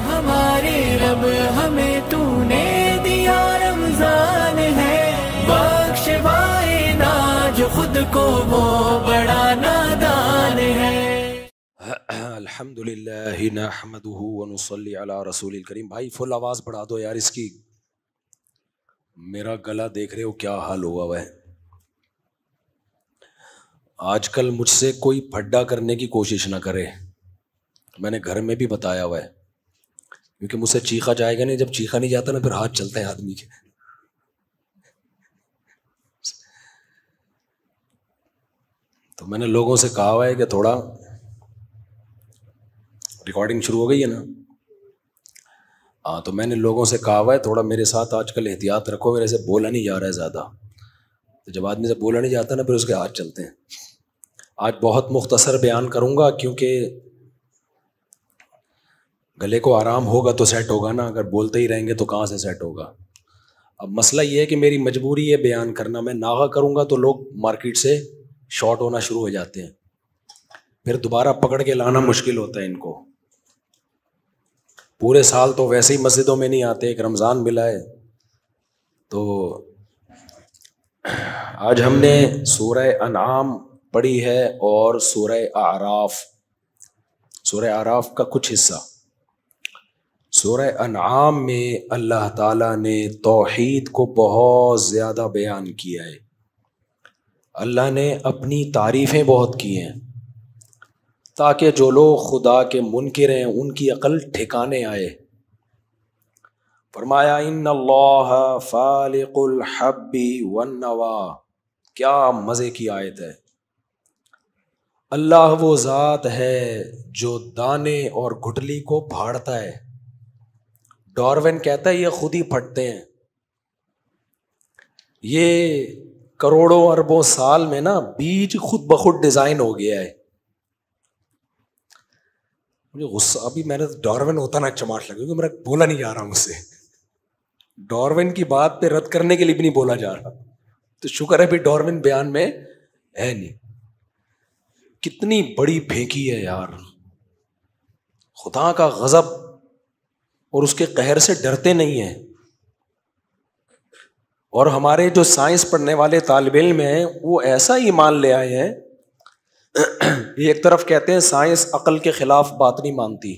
ہمارے رب ہمیں تو نے دیا رمضان ہے، بخشوائے نا جو خود کو وہ بڑا نادان ہے۔ الحمد للہ نحمدہ ونصلی علی رسول الکریم۔ بھائی فل آواز بڑھا دو یار اس کی، میرا گلا دیکھ رہے ہو کیا حال ہوا ہوا ہے۔ آج کل مجھ سے کوئی پھڈا کرنے کی کوشش نہ کرے، میں نے گھر میں بھی بتایا ہوا ہے، کیونکہ مجھ سے چیخا جائے گا نہیں، جب چیخا نہیں جاتا نا پھر ہاتھ چلتے ہیں آدمی کے۔ تو میں نے لوگوں سے کہا ہوا ہے کہ تھوڑا ریکارڈنگ شروع ہو گئی ہے نا، ہاں تو میں نے لوگوں سے کہا ہوا ہے تھوڑا میرے ساتھ آج کل احتیاط رکھو، میرے سے بولا نہیں جا رہا ہے زیادہ، تو جب آدمی سے بولا نہیں جاتا نا پھر اس کے ہاتھ چلتے ہیں۔ آج بہت مختصر بیان کروں گا، کیونکہ گلے کو آرام ہوگا تو سیٹ ہوگا نا، اگر بولتے ہی رہیں گے تو کہاں سے سیٹ ہوگا۔ اب مسئلہ یہ ہے کہ میری مجبوری ہے بیان کرنا، میں ناغہ کروں گا تو لوگ مارکیٹ سے شارٹ ہونا شروع ہو جاتے ہیں، پھر دوبارہ پکڑ کے لانا مشکل ہوتا ہے ان کو۔ پورے سال تو ویسے ہی مسجدوں میں نہیں آتے، ایک رمضان ملا ہے تو آج ہم نے سورہ انعام پڑھی ہے اور سورہ اعراف کا کچھ حصہ۔ سورہ انعام میں اللہ تعالیٰ نے توحید کو بہت زیادہ بیان کیا ہے، اللہ نے اپنی تعریفیں بہت کی ہیں تاکہ جو لوگ خدا کے منکر ہیں ان کی عقل ٹھکانے آئے۔ فرمایا ان اللہ فالق الحب والنوا، کیا مزے کی آیت ہے۔ اللہ وہ ذات ہے جو دانے اور گٹلی کو پھاڑتا ہے۔ ڈاروین کہتا ہے یہ خود ہی پھٹتے ہیں، یہ کروڑوں اربوں سال میں نا بیج خود بخود ڈیزائن ہو گیا ہے۔ مجھے غصہ ابھی، میں نے ڈاروین ہوتا نا چماٹ لگا، کیونکہ میرا بولا نہیں جا رہا مجھ سے، ڈاروین کی بات پہ رد کرنے کے لیے بھی نہیں بولا جا رہا، تو شکر ہے بھی ڈاروین بیان میں ہے نہیں۔ کتنی بڑی پھینکی ہے یار، خدا کا غضب اور اس کے قہر سے ڈرتے نہیں ہیں۔ اور ہمارے جو سائنس پڑھنے والے طالب علم ہیں وہ ایسا ایمان لے آئے ہیں، ایک طرف کہتے ہیں سائنس عقل کے خلاف بات نہیں مانتی،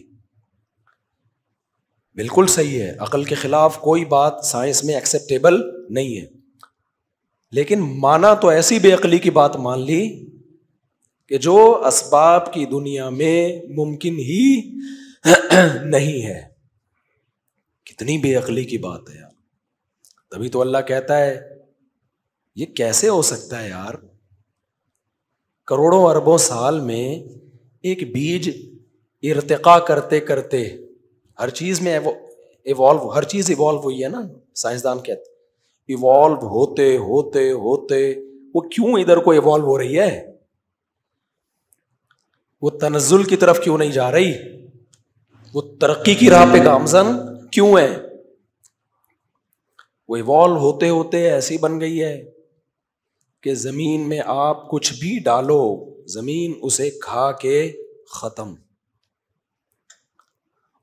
بالکل صحیح ہے، عقل کے خلاف کوئی بات سائنس میں ایکسیپٹیبل نہیں ہے، لیکن مانا تو ایسی بے عقلی کی بات مان لی کہ جو اسباب کی دنیا میں ممکن ہی نہیں ہے۔ کتنی بے عقلی کی بات ہے یار۔ تبھی تو اللہ کہتا ہے یہ کیسے ہو سکتا ہے یار، کروڑوں اربوں سال میں ایک بیج ارتقا کرتے کرتے ہر چیز میں ایوالو، ہر چیز ایوالو ہوئی ہے نا، سائنسدان کہتے ایوالو ہوتے ہوتے ہوتے وہ کیوں ادھر کو ایوالو ہو رہی ہے، وہ تنزل کی طرف کیوں نہیں جا رہی، وہ ترقی کی راہ پہ گامزن کیوں ہے؟ وہ ایوالو ہوتے ہوتے ایسی بن گئی ہے کہ زمین میں آپ کچھ بھی ڈالو زمین اسے کھا کے ختم،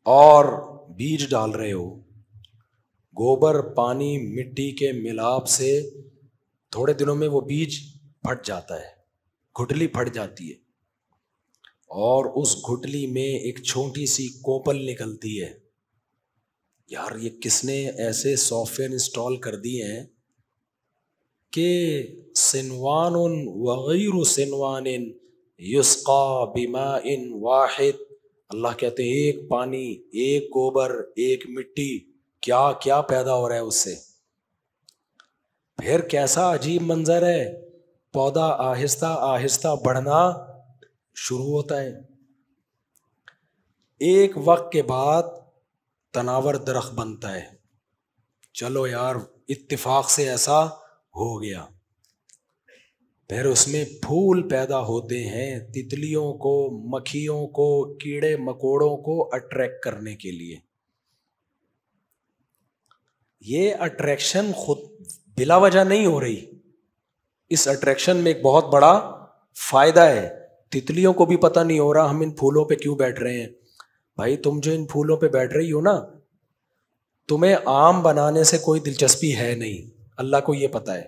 اور بیج ڈال رہے ہو، گوبر پانی مٹی کے ملاپ سے تھوڑے دنوں میں وہ بیج پھٹ جاتا ہے، گھٹلی پھٹ جاتی ہے، اور اس گھٹلی میں ایک چھوٹی سی کوپل نکلتی ہے۔ یار یہ کس نے ایسے سافٹ ویئر انسٹال کر دیے ہیں کہ صنوان وغیر صنوان یسقا بماء واحد، اللہ کہتے ہیں ایک پانی، ایک گوبر، ایک مٹی، کیا کیا پیدا ہو رہا ہے اس سے۔ پھر کیسا عجیب منظر ہے، پودا آہستہ آہستہ بڑھنا شروع ہوتا ہے، ایک وقت کے بعد تناور درخت بنتا ہے۔ چلو یار اتفاق سے ایسا ہو گیا، پھر اس میں پھول پیدا ہوتے ہیں تتلیوں کو، مکھیوں کو، کیڑے مکوڑوں کو اٹریکٹ کرنے کے لیے۔ یہ اٹریکشن خود بلا وجہ نہیں ہو رہی، اس اٹریکشن میں ایک بہت بڑا فائدہ ہے، تتلیوں کو بھی پتہ نہیں ہو رہا ہم ان پھولوں پہ کیوں بیٹھ رہے ہیں، بھائی تم جو ان پھولوں پہ بیٹھ رہی ہو نا, تمہیں آم بنانے سے کوئی دلچسپی ہے نہیں, اللہ کو یہ پتا ہے.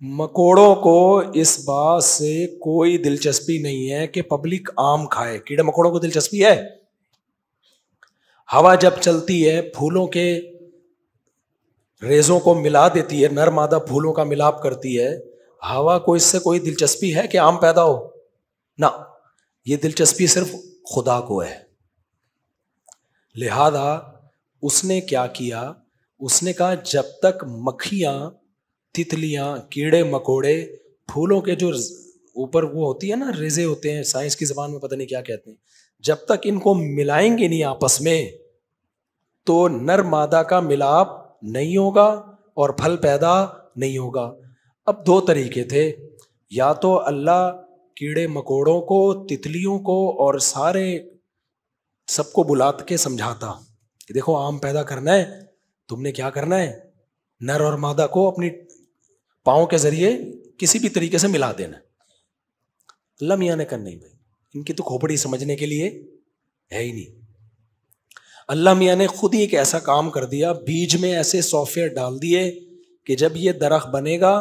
مکوڑوں کو اس بات سے کوئی دلچسپی نہیں ہے کہ پبلک آم کھائے. کیڑے مکوڑوں کو دلچسپی ہے؟ ہوا جب چلتی ہے پھولوں کے ریزوں کو ملا دیتی ہے, نر مادہ پھولوں کا ملاپ کرتی ہے, ہوا کو اس سے کوئی دلچسپی ہے کہ آم پیدا ہو؟ نہ, یہ دلچسپی صرف خدا کو ہے. لہذا اس نے کیا کیا, اس نے کہا جب تک مکھیاں, تتلیاں, کیڑے مکوڑے پھولوں کے جو اوپر وہ ہوتی ہے نا ریزے ہوتے ہیں, سائنس کی زبان میں پتہ نہیں کیا کہتے ہیں, جب تک ان کو ملائیں گے نہیں آپس میں تو نر مادہ کا ملاپ نہیں ہوگا اور پھل پیدا نہیں ہوگا. اب دو طریقے تھے, یا تو اللہ کیڑے مکوڑوں کو, تتلیوں کو اور سارے سب کو بلا کے سمجھاتا کہ دیکھو آم پیدا کرنا ہے, تم نے کیا کرنا ہے, نر اور مادہ کو اپنی پاؤں کے ذریعے کسی بھی طریقے سے ملا دینا. اللہ میاں نے کہا نہیں بھائی, ان کی تو کھوپڑی سمجھنے کے لیے ہے ہی نہیں. اللہ میاں نے خود ہی ایک ایسا کام کر دیا, بیج میں ایسے سافٹ ویئر ڈال دیے کہ جب یہ درخت بنے گا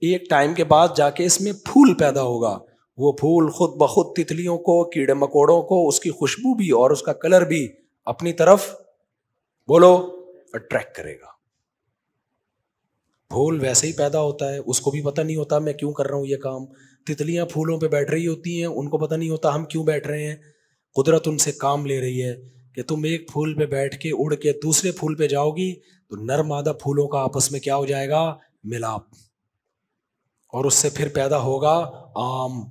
ایک ٹائم کے بعد جا کے اس میں پھول پیدا ہوگا, وہ پھول خود بخود تتلیوں کو, کیڑے مکوڑوں کو, اس کی خوشبو بھی اور اس کا کلر بھی اپنی طرف بولو اٹریکٹ کرے گا. پھول ویسے ہی پیدا ہوتا ہے, اس کو بھی پتہ نہیں ہوتا میں کیوں کر رہا ہوں یہ کام. تتلیاں پھولوں پہ بیٹھ رہی ہوتی ہیں, ان کو پتہ نہیں ہوتا ہم کیوں بیٹھ رہے ہیں. قدرت ان سے کام لے رہی ہے کہ تم ایک پھول پہ بیٹھ کے اڑ کے دوسرے پھول پہ جاؤ گی تو نر مادہ پھولوں کا آپس میں کیا ہو جائے گا, ملاپ, اور اس سے پھر پیدا ہوگا آم.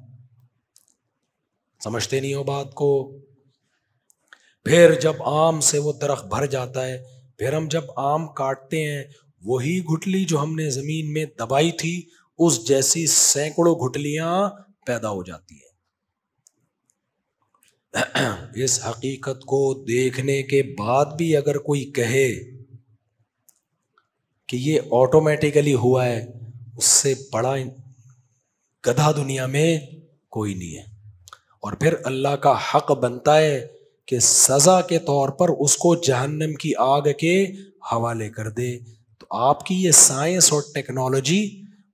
سمجھتے نہیں ہو بات کو. پھر جب آم سے وہ درخت بھر جاتا ہے, پھر ہم جب آم کاٹتے ہیں وہی گٹلی جو ہم نے زمین میں دبائی تھی اس جیسی سینکڑوں گٹلیاں پیدا ہو جاتی ہیں. اس حقیقت کو دیکھنے کے بعد بھی اگر کوئی کہے کہ یہ آٹومیٹیکلی ہوا ہے, اس سے بڑا گدھا دنیا میں کوئی نہیں ہے. اور پھر اللہ کا حق بنتا ہے کہ سزا کے طور پر اس کو جہنم کی آگ کے حوالے کر دے. تو آپ کی یہ سائنس اور ٹیکنالوجی,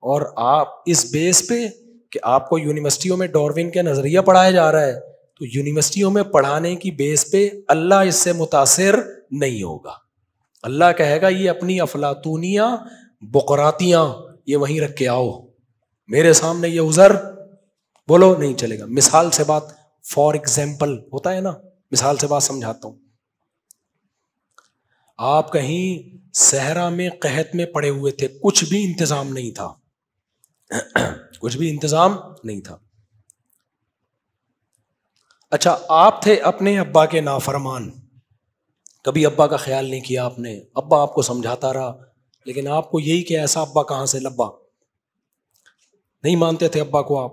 اور آپ اس بیس پہ کہ آپ کو یونیورسٹیوں میں ڈاروین کا نظریہ پڑھایا جا رہا ہے, تو یونیورسٹیوں میں پڑھانے کی بیس پہ اللہ اس سے متاثر نہیں ہوگا. اللہ کہے گا یہ اپنی افلاطونیاں بقراتیاں یہ وہیں رکھ کے آؤ, میرے سامنے یہ عذر بولو نہیں چلے گا. مثال سے بات, فار ایگزامپل ہوتا ہے نا, مثال سے بات سمجھاتا ہوں. آپ کہیں صحرا میں قحط میں پڑے ہوئے تھے, کچھ بھی انتظام نہیں تھا, کچھ بھی انتظام نہیں تھا. اچھا آپ تھے اپنے ابا کے نافرمان, کبھی ابا کا خیال نہیں کیا آپ نے, ابا آپ کو سمجھاتا رہا, لیکن آپ کو یہی کہ ایسا ابا کہاں سے لبا, نہیں مانتے تھے ابا کو.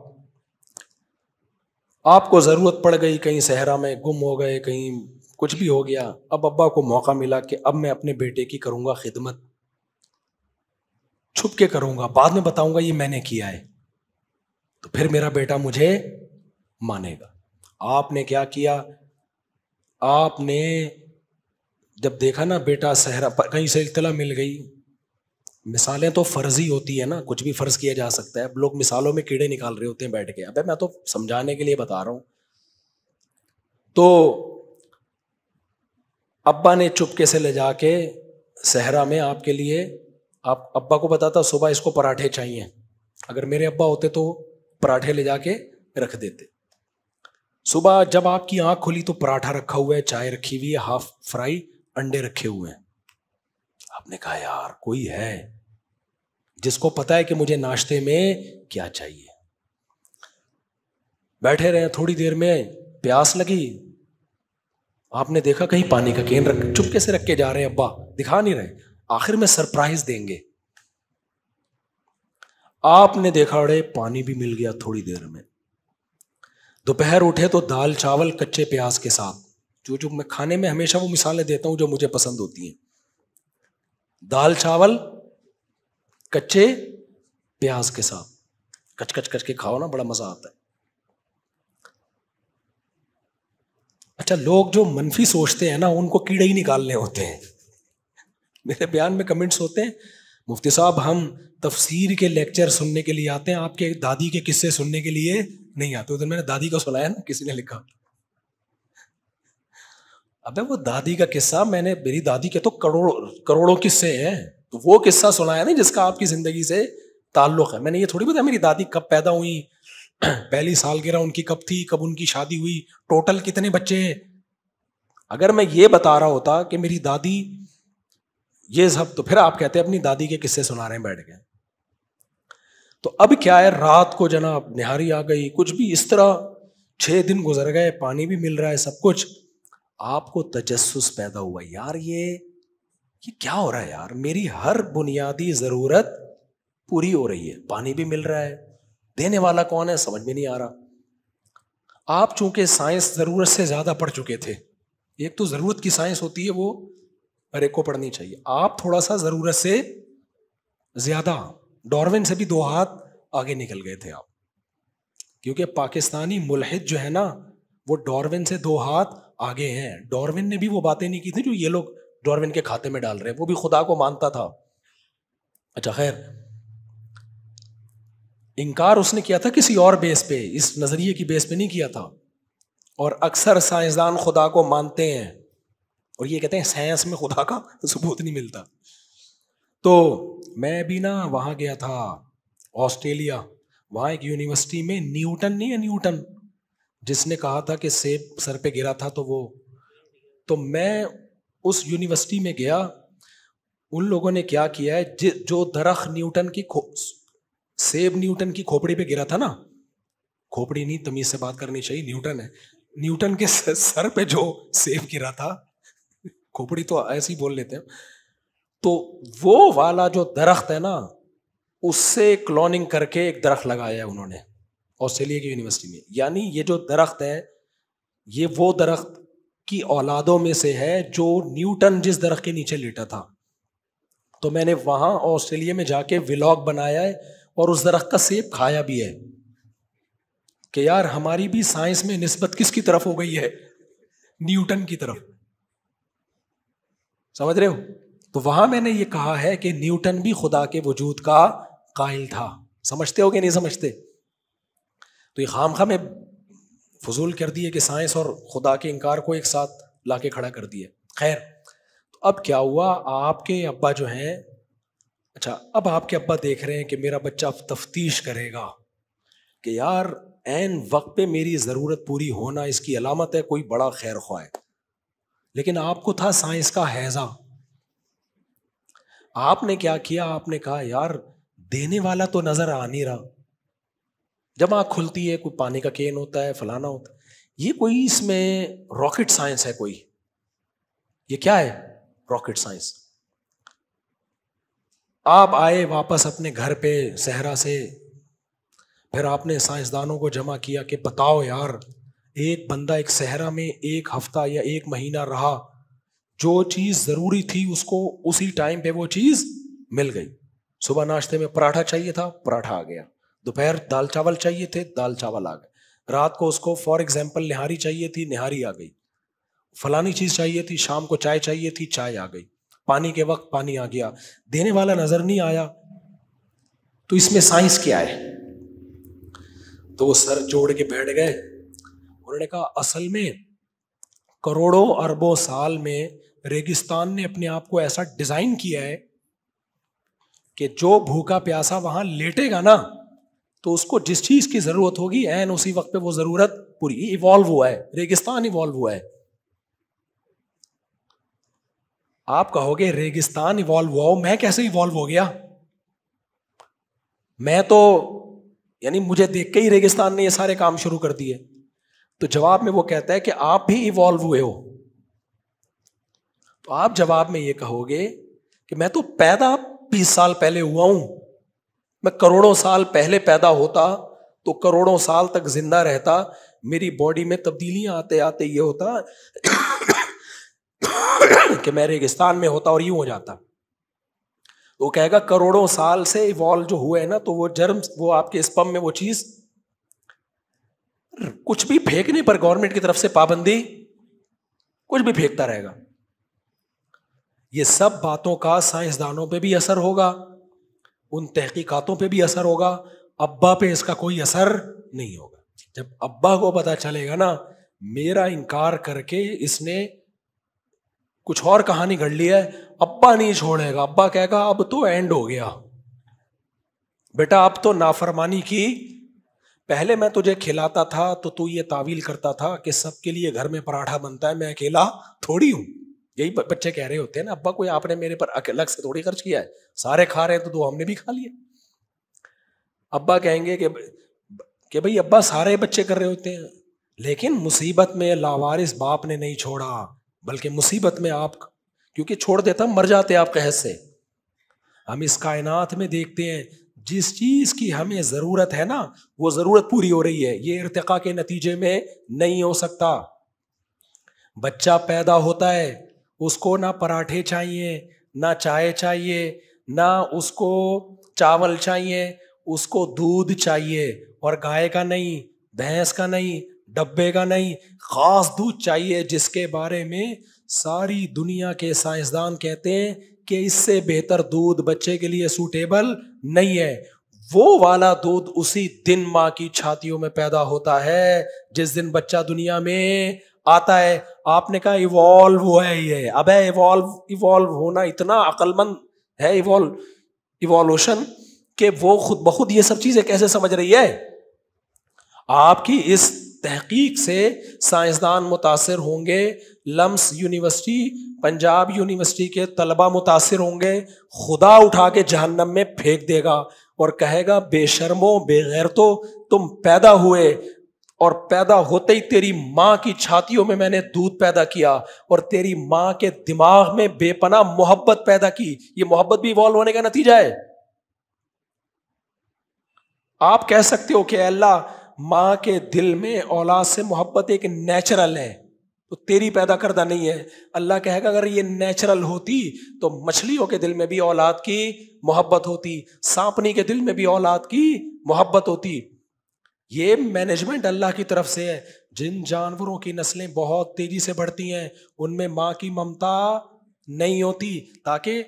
آپ کو ضرورت پڑ گئی, کہیں صحرا میں گم ہو گئے, کہیں کچھ بھی ہو گیا, اب ابا کو موقع ملا کہ اب میں اپنے بیٹے کی کروں گا خدمت, چھپ کے کروں گا, بعد میں بتاؤں گا یہ میں نے کیا ہے, تو پھر میرا بیٹا مجھے مانے گا. آپ نے کیا کیا, آپ نے جب دیکھا نا بیٹا صحرا, کہیں سے اطلاع مل گئی, مثالیں تو فرضی ہوتی ہے نا, کچھ بھی فرض کیا جا سکتا ہے. اب لوگ مثالوں میں کیڑے نکال رہے ہوتے ہیں بیٹھ کے, ابے میں تو سمجھانے کے لیے بتا رہا ہوں. تو ابا نے چپکے سے لے جا کے صحرا میں آپ کے لیے, آپ ابا کو بتاتا صبح اس کو پراٹھے چاہیے, اگر میرے ابا ہوتے تو پراٹھے لے جا کے رکھ دیتے. صبح جب آپ کی آنکھ کھلی تو پراٹھا رکھا ہوا ہے, چائے رکھی ہوئی ہے, ہاف فرائی انڈے رکھے ہوئے ہیں. آپ نے کہا یار کوئی ہے جس کو پتا ہے کہ مجھے ناشتے میں کیا چاہیے. بیٹھے رہے, تھوڑی دیر میں پیاس لگی, آپ نے دیکھا کہیں پانی کا کین چپکے سے رکھ کے جا رہے ہیں, ابا دکھا نہیں رہے, آخر میں سرپرائز دیں گے. آپ نے دیکھا اڑے پانی بھی مل گیا تھوڑی دیر میں. دوپہر اٹھے تو دال چاول کچے پیاز کے ساتھ, جو میں کھانے میں ہمیشہ وہ مثالیں دیتا ہوں جو مجھے پسند ہوتی ہیں. دال چاول کچے پیاز کے ساتھ, کچ کچ کچ کے کھاؤ نا, بڑا مزہ آتا ہے. اچھا لوگ جو منفی سوچتے ہیں نا ان کو کیڑے ہی نکالنے ہوتے ہیں. میرے بیان میں کمنٹس ہوتے ہیں مفتی صاحب ہم تفسیر کے لیکچر سننے کے لیے آتے ہیں, آپ کے دادی کے قصے سننے کے لیے نہیں آتے. ادھر میں نے دادی کو سنایا نا, کسی نے لکھا ابے وہ دادی کا قصہ میں نے, میری دادی کے تو کروڑوں قصے ہیں, تو وہ قصہ سنایا نہیں جس کا آپ کی زندگی سے تعلق ہے. میں نے یہ تھوڑی بتایا میری دادی کب پیدا ہوئی, پہلی سالگرہ ان کی کب تھی, کب ان کی شادی ہوئی, ٹوٹل کتنے بچے ہیں. اگر میں یہ بتا رہا ہوتا کہ میری دادی یہ سب, تو پھر آپ کہتے اپنی دادی کے قصے سنا رہے ہیں بیٹھ کے. تو اب کیا ہے, رات کو جناب نہاری آ گئی, کچھ بھی اس طرح 6 دن گزر گئے, پانی بھی مل رہا ہے سب کچھ. آپ کو تجسس پیدا ہوا, یار یہ کیا ہو رہا ہے یار, میری ہر بنیادی ضرورت پوری ہو رہی ہے, پانی بھی مل رہا ہے, دینے والا کون ہے سمجھ میں نہیں آ رہا. آپ چونکہ سائنس ضرورت سے زیادہ پڑھ چکے تھے, ایک تو ضرورت کی سائنس ہوتی ہے وہ ہر ایک کو پڑھنی چاہیے, آپ تھوڑا سا ضرورت سے زیادہ, ڈارون سے بھی 2 ہاتھ آگے نکل گئے تھے آپ, کیونکہ پاکستانی ملحد جو ہے نا وہ ڈارون سے 2 ہاتھ آگے ہیں. ڈارون نے بھی وہ باتیں نہیں کی تھی جو یہ لوگ ڈارون کے کھاتے میں ڈال رہے ہیں, وہ بھی خدا کو مانتا تھا. اچھا خیر, انکار اس نے کیا تھا کسی اور بیس پہ, اس نظریے کی بیس پہ نہیں کیا تھا. اور اکثر سائنسدان خدا کو مانتے ہیں اور یہ کہتے ہیں سائنس میں خدا کا ثبوت نہیں ملتا. تو میں بھی نا وہاں گیا تھا آسٹریلیا, وہاں ایک یونیورسٹی میں نیوٹن نہیں ہے, نیوٹن جس نے کہا تھا کہ سیب سر پہ گرا تھا, تو میں اس یونیورسٹی میں گیا. ان لوگوں نے کیا کیا ہے, جو درخت نیوٹن کی سیب نیوٹن کی کھوپڑی پہ گرا تھا نا, کھوپڑی نہیں تمیز سے بات کرنی چاہیے, نیوٹن ہے, نیوٹن کے سر پہ جو سیب گرا تھا, کھوپڑی تو ایسے ہی بول لیتے ہیں, تو وہ والا جو درخت ہے نا اس سے کلوننگ کر کے ایک درخت لگایا ہے انہوں نے آسٹریلیا کی یونیورسٹی میں. یعنی یہ جو درخت ہے یہ وہ درخت کی اولادوں میں سے ہے جو نیوٹن جس درخت کے نیچے لیٹا تھا. تو میں نے وہاں آسٹریلیا میں جا کے ولاگ بنایا ہے اور اس درخت کا سیب کھایا بھی ہے کہ یار ہماری بھی سائنس میں نسبت کس کی طرف ہو گئی ہے, نیوٹن کی طرف. سمجھ رہے ہو؟ تو وہاں میں نے یہ کہا ہے کہ نیوٹن بھی خدا کے وجود کا قائل تھا. سمجھتے ہو کہ نہیں سمجھتے؟ تو یہ خواہ میں فضول کر دیے کہ سائنس اور خدا کے انکار کو ایک ساتھ لا کے کھڑا کر دیا. خیر, تو اب کیا ہوا, آپ کے ابا جو ہیں, اچھا اب آپ کے ابا دیکھ رہے ہیں کہ میرا بچہ تفتیش کرے گا کہ یار عین وقت پہ میری ضرورت پوری ہونا اس کی علامت ہے, کوئی بڑا خیر خواہ ہے. لیکن آپ کو تھا سائنس کا ہیضہ. آپ نے کیا کیا, آپ نے کہا یار دینے والا تو نظر آ نہیں رہا. جب آنکھ کھلتی ہے کوئی پانی کا کین ہوتا ہے, فلانا ہوتا ہے, یہ کوئی اس میں راکٹ سائنس ہے کوئی, یہ کیا ہے راکٹ سائنس. آپ آئے واپس اپنے گھر پہ صحرا سے, پھر آپ نے سائنسدانوں کو جمع کیا کہ بتاؤ یار ایک بندہ ایک صحرا میں 1 ہفتہ یا 1 مہینہ رہا, جو چیز ضروری تھی اس کو اسی ٹائم پہ وہ چیز مل گئی. صبح ناشتے میں پراٹھا چاہیے تھا, پراٹھا آ گیا. دوپہر دال چاول چاہیے تھے, دال چاول آ گئے. رات کو اس کو فار ایگزامپل نہاری چاہیے تھی, نہاری آ گئی. فلانی چیز چاہیے تھی, شام کو چائے چاہیے تھی, چائے آ گئی. پانی کے وقت پانی آ گیا. دینے والا نظر نہیں آیا, تو اس میں سائنس کیا ہے؟ تو وہ سر جوڑ کے بیٹھ گئے. انہوں نے کہا اصل میں کروڑوں اربوں سال میں ریگستان نے اپنے آپ کو ایسا ڈیزائن کیا ہے کہ جو بھوکا پیاسا وہاں لیٹے گا نا تو اس کو جس چیز کی ضرورت ہوگی عین اسی وقت پہ وہ ضرورت پوری. ایوالو ہوا ہے, ریگستان ایوالو ہوا ہے. آپ کہو گے ریگستان ایوالو ہوا ہو, میں کیسے ایوالو ہو گیا؟ میں تو یعنی مجھے دیکھ کے ہی ریگستان نے یہ سارے کام شروع کر دیے. تو جواب میں وہ کہتا ہے کہ آپ بھی ایوالو ہوئے ہو. تو آپ جواب میں یہ کہو گے کہ میں تو پیدا 20 سال پہلے ہوا ہوں, میں کروڑوں سال پہلے پیدا ہوتا تو کروڑوں سال تک زندہ رہتا, میری باڈی میں تبدیلیاں آتے آتے یہ ہوتا کہ میں ریگستان میں ہوتا اور یوں ہو جاتا. وہ کہے گا کروڑوں سال سے ایوالو جو ہوئے نا, تو وہ جرم وہ آپ کے اسپم میں وہ چیز, کچھ بھی پھینکنے پر گورنمنٹ کی طرف سے پابندی کچھ بھی پھینکتا رہے گا. یہ سب باتوں کا سائنسدانوں پہ بھی اثر ہوگا, ان تحقیقاتوں پہ بھی اثر ہوگا, ابا پہ اس کا کوئی اثر نہیں ہوگا. جب ابا کو پتا چلے گا نا میرا انکار کر کے اس نے کچھ اور کہانی گھڑ لی ہے, ابا نہیں چھوڑے گا. ابا کہے گا اب تو اینڈ ہو گیا بیٹا, اب تو نافرمانی کی. پہلے میں تجھے کھلاتا تھا تو یہ تعویل کرتا تھا کہ سب کے لیے گھر میں پراٹھا بنتا ہے, میں اکیلا تھوڑی ہوں. یہی بچے کہہ رہے ہوتے ہیں نا, ابا کوئی آپ نے میرے پر الگ سے تھوڑی خرچ کیا ہے, سارے کھا رہے ہیں تو دو ہم نے بھی کھا لیا. ابا کہیں گے کہ بھئی ابا سارے بچے کر رہے ہوتے ہیں, لیکن مصیبت میں لاوارث باپ نے نہیں چھوڑا, بلکہ مصیبت میں آپ, کیونکہ چھوڑ دیتا مر جاتے آپ قحط سے. ہم اس کائنات میں دیکھتے ہیں جس چیز کی ہمیں ضرورت ہے نا وہ ضرورت پوری ہو رہی ہے, یہ ارتقاء کے نتیجے میں نہیں ہو سکتا. بچہ پیدا ہوتا ہے, اس کو نہ پراٹھے چاہیے, نہ چائے چاہیے, نہ اس کو چاول چاہیے, اس کو دودھ چاہیے, اور گائے کا نہیں, بھینس کا نہیں, ڈبے کا نہیں, خاص دودھ چاہیے جس کے بارے میں ساری دنیا کے سائنسدان کہتے ہیں کہ اس سے بہتر دودھ بچے کے لیے سوٹیبل نہیں ہے. وہ والا دودھ اسی دن ماں کی چھاتیوں میں پیدا ہوتا ہے جس دن بچہ دنیا میں آتا ہے. آپ نے کہا ایوالو ہوا ہے یہ, اب ہے ایوالو ہونا اتنا عقل مند ہے ایوالوشن کہ وہ خود بخود یہ سب چیزیں کیسے سمجھ رہی ہے. آپ کی اس تحقیق سے سائنسدان متاثر ہوں گے, لمس یونیورسٹی, پنجاب یونیورسٹی کے طلبہ متاثر ہوں گے, خدا اٹھا کے جہنم میں پھینک دے گا اور کہے گا بے شرمو بے غیرتو, تم پیدا ہوئے اور پیدا ہوتے ہی تیری ماں کی چھاتیوں میں نے دودھ پیدا کیا اور تیری ماں کے دماغ میں بے پناہ محبت پیدا کی. یہ محبت بھی ایوالو ہونے کا نتیجہ ہے. آپ کہہ سکتے ہو کہ اے اللہ ماں کے دل میں اولاد سے محبت ایک نیچرل ہے تو تیری پیدا کردہ نہیں ہے. اللہ کہے گا اگر یہ نیچرل ہوتی تو مچھلیوں کے دل میں بھی اولاد کی محبت ہوتی, سانپنی کے دل میں بھی اولاد کی محبت ہوتی. یہ مینجمنٹ اللہ کی طرف سے ہے. جن جانوروں کی نسلیں بہت تیزی سے بڑھتی ہیں ان میں ماں کی ممتا نہیں ہوتی تاکہ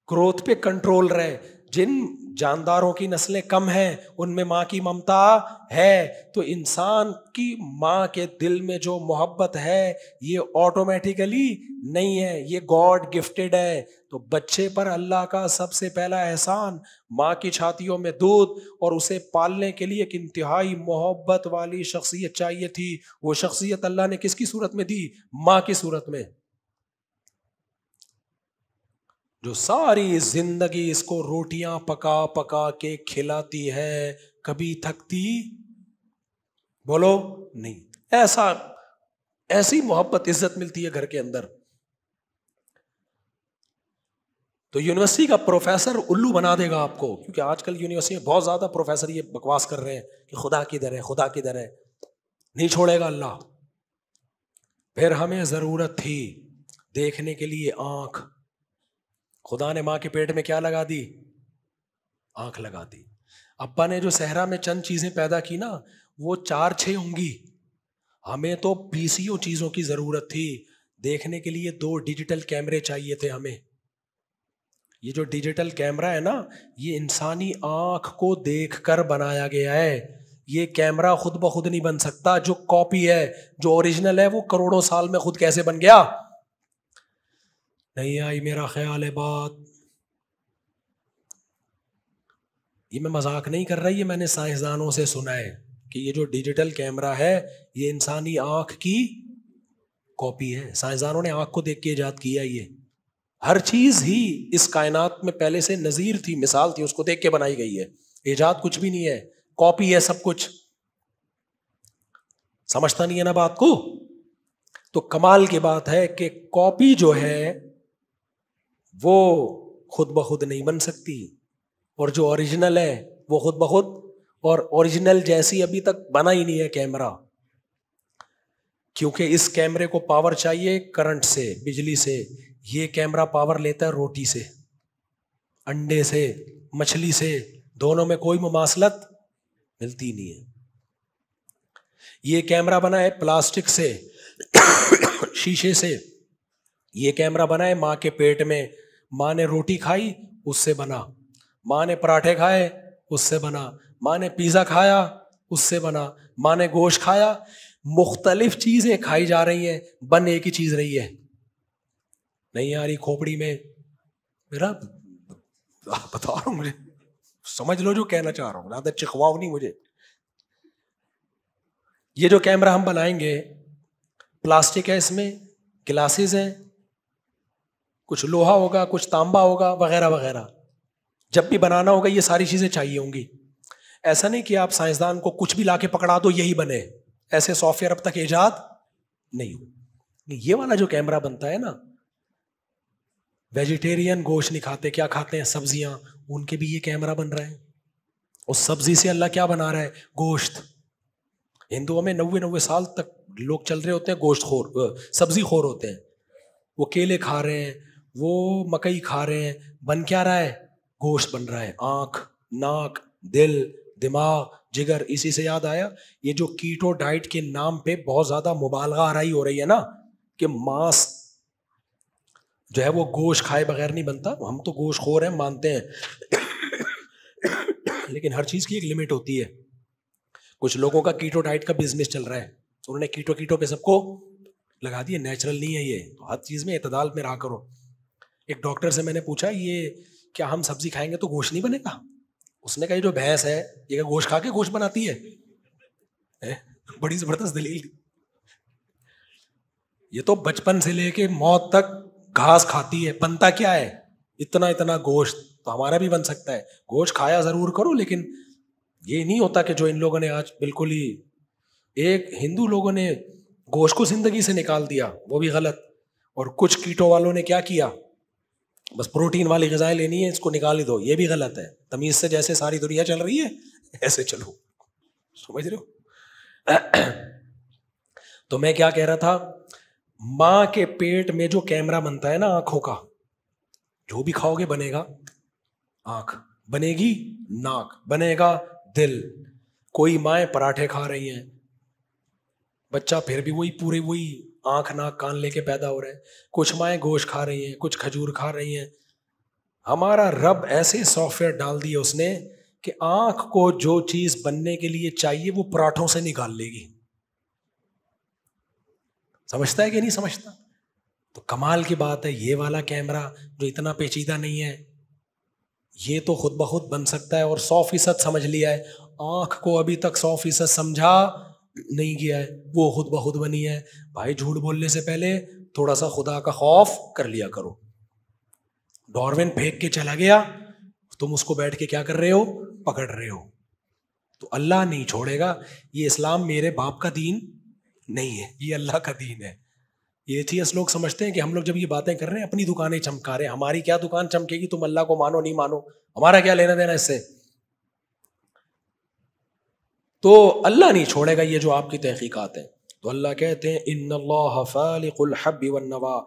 گروتھ پہ کنٹرول رہے. جن جانداروں کی نسلیں کم ہیں ان میں ماں کی ممتا ہے. تو انسان کی ماں کے دل میں جو محبت ہے یہ آٹومیٹیکلی نہیں ہے, یہ گاڈ گفٹڈ ہے. تو بچے پر اللہ کا سب سے پہلا احسان ماں کی چھاتیوں میں دودھ, اور اسے پالنے کے لیے ایک انتہائی محبت والی شخصیت چاہیے تھی. وہ شخصیت اللہ نے کس کی صورت میں دی؟ ماں کی صورت میں, جو ساری زندگی اس کو روٹیاں پکا پکا کے کھلاتی ہے, کبھی تھکتی بولو نہیں. ایسی محبت عزت ملتی ہے گھر کے اندر. تو یونیورسٹی کا پروفیسر الو بنا دے گا آپ کو, کیونکہ آج کل یونیورسٹی میں بہت زیادہ پروفیسر یہ بکواس کر رہے ہیں کہ خدا کدھر ہے, خدا کدھر ہے. نہیں چھوڑے گا اللہ. پھر ہمیں ضرورت تھی دیکھنے کے لیے آنکھ. خدا نے ماں کے پیٹ میں کیا لگا دی؟ آنکھ لگا دی. ابا نے جو صحرا میں چند چیزیں پیدا کی نا وہ 4-6 ہوں گی. ہمیں تو 20 چیزوں کی ضرورت تھی. دیکھنے کے لیے 2 ڈیجیٹل کیمرے چاہیے تھے ہمیں. یہ جو ڈیجیٹل کیمرہ ہے نا یہ انسانی آنکھ کو دیکھ کر بنایا گیا ہے. یہ کیمرہ خود بخود نہیں بن سکتا. جو کاپی ہے, جو اوریجنل ہے, وہ کروڑوں سال میں خود کیسے بن گیا؟ نہیں آئی میرا خیال ہے بات. یہ میں مذاق نہیں کر رہا, یہ میں نے سائنسدانوں سے سنا ہے کہ یہ جو ڈیجیٹل کیمرہ ہے یہ انسانی آنکھ کی کاپی ہے. سائنسدانوں نے آنکھ کو دیکھ کے ایجاد کیا. یہ ہر چیز ہی اس کائنات میں پہلے سے نظیر تھی, مثال تھی, اس کو دیکھ کے بنائی گئی ہے. ایجاد کچھ بھی نہیں ہے, کاپی ہے سب کچھ. سمجھتا نہیں ہے نا بات کو؟ تو کمال کی بات ہے کہ کاپی جو ہے وہ خود بخود نہیں بن سکتی, اور جو اوریجنل ہے وہ خود بخود, اور اوریجنل جیسی ابھی تک بنا ہی نہیں ہے کیمرہ. کیونکہ اس کیمرے کو پاور چاہیے کرنٹ سے, بجلی سے. یہ کیمرہ پاور لیتا ہے روٹی سے, انڈے سے, مچھلی سے. دونوں میں کوئی مماثلت ملتی نہیں ہے. یہ کیمرہ بنا ہے پلاسٹک سے, شیشے سے. یہ کیمرہ بنا ہے ماں کے پیٹ میں, ماں نے روٹی کھائی اس سے بنا, ماں نے پراٹھے کھائے اس سے بنا, ماں نے پیزا کھایا اس سے بنا, ماں نے گوشت کھایا. مختلف چیزیں کھائی جا رہی ہیں, بن ایک ہی چیز رہی ہے. نہیں آ رہی کھوپڑی میں میرا, بتا رہا ہوں, مجھے سمجھ لو جو کہنا چاہ رہا ہوں, زیادہ چکھواؤ نہیں مجھے. یہ جو کیمرہ ہم بنائیں گے پلاسٹک ہے, اس میں گلاسز ہیں, کچھ لوہا ہوگا, کچھ تانبا ہوگا, وغیرہ وغیرہ. جب بھی بنانا ہوگا یہ ساری چیزیں چاہیے ہوں گی. ایسا نہیں کہ آپ سائنسدان کو کچھ بھی لا کے پکڑا دو یہی بنے, ایسے سافٹ ویئر اب تک ایجاد نہیں ہو. یہ والا جو کیمرہ بنتا ہے نا, ویجیٹیرین گوشت نہیں کھاتے, کیا کھاتے ہیں, سبزیاں, ان کے بھی یہ کیمرہ بن رہا ہے. اس سبزی سے اللہ کیا بنا رہا ہے, گوشت. ہندوؤں میں 90 سال تک لوگ چل رہے ہوتے ہیں گوشت خور, سبزی خور ہوتے ہیں. وہ کیلے کھا رہے ہیں, وہ مکئی کھا رہے ہیں, بن کیا رہا ہے, گوشت بن رہا ہے. آنکھ, ناک, دل, دماغ, جگر. اسی سے یاد آیا, یہ جو کیٹو ڈائٹ کے نام پہ بہت زیادہ مبالغہ آرائی ہو رہی ہے نا, کہ ماس جو ہے وہ گوشت کھائے بغیر نہیں بنتا. ہم تو گوشت خور ہیں مانتے ہیں, لیکن ہر چیز کی ایک لمٹ ہوتی ہے. کچھ لوگوں کا کیٹو ڈائٹ کا بزنس چل رہا ہے, انہوں نے کیٹو پہ سب کو لگا دیا. نیچرل نہیں ہے یہ, ہر چیز میں اعتدال میں رہا کرو. ایک ڈاکٹر سے میں نے پوچھا, یہ کیا ہم سبزی کھائیں گے تو گوشت نہیں بنے گا؟ اس نے کہا یہ جو بھینس ہے یہ گوشت کھا کے گوشت بناتی ہے. بڑی زبردست دلیل. یہ تو بچپن سے لے کے موت تک گھاس کھاتی ہے, بنتا کیا ہے, اتنا گوشت. تو ہمارا بھی بن سکتا ہے, گوشت کھایا ضرور کرو, لیکن یہ نہیں ہوتا کہ جو ان لوگوں نے آج بالکل ہی, ایک ہندو لوگوں نے گوشت کو زندگی سے نکال دیا, وہ بھی غلط. اور کچھ کیٹو والوں نے کیا کیا, بس پروٹین والی غذائیں لینی ہے, اس کو نکال ہی دو, یہ بھی غلط ہے. تمیز سے جیسے ساری دنیا چل رہی ہے ایسے چلو, سمجھ رہے ہو. تو میں کیا کہہ رہا تھا, ماں کے پیٹ میں جو کیمرہ بنتا ہے نا آنکھوں کا, جو بھی کھاؤ گے بنے گا آنکھ, بنے گی ناک, بنے گا دل. کوئی مائیں پراٹھے کھا رہی ہیں, بچہ پھر بھی وہی پورے وہی آنکھ ناک کان لے کے پیدا ہو رہا ہے. کچھ مائیں گوشت کھا رہی ہیں, کچھ کھجور کھا رہی ہیں. ہمارا رب ایسے سافٹ ویئر ڈال دیے اس نے کہ آنکھ کو جو چیز بننے کے لیے چاہیے وہ پراٹھوں سے نکال لے گی. سمجھتا ہے کہ نہیں سمجھتا؟ تو کمال کی بات ہے, یہ والا کیمرہ جو اتنا پیچیدہ نہیں ہے, یہ تو خود بخود بن سکتا ہے. اور 100% سمجھ لیا ہے. آنکھ کو ابھی تک 100% سمجھا نہیں گیا ہے, وہ خود بخود بنی ہے. بھائی جھوٹ بولنے سے پہلے تھوڑا سا خدا کا خوف کر لیا کرو. ڈارون پھینک کے چلا گیا, تم اس کو بیٹھ کے کیا کر رہے ہو, پکڑ رہے ہو. تو اللہ نہیں چھوڑے گا. یہ اسلام میرے باپ کا دین نہیں ہے, یہ اللہ کا دین ہے. یہ چیز لوگ سمجھتے ہیں کہ ہم لوگ جب یہ باتیں کر رہے ہیں اپنی دکانیں چمکا رہے ہیں. ہماری کیا دکان چمکے گی, تم اللہ کو مانو نہیں مانو, ہمارا کیا لینا دینا اس سے. تو اللہ نہیں چھوڑے گا یہ جو آپ کی تحقیقات ہیں. تو اللہ کہتے ہیں ان اللہ فالق الحب والنوا,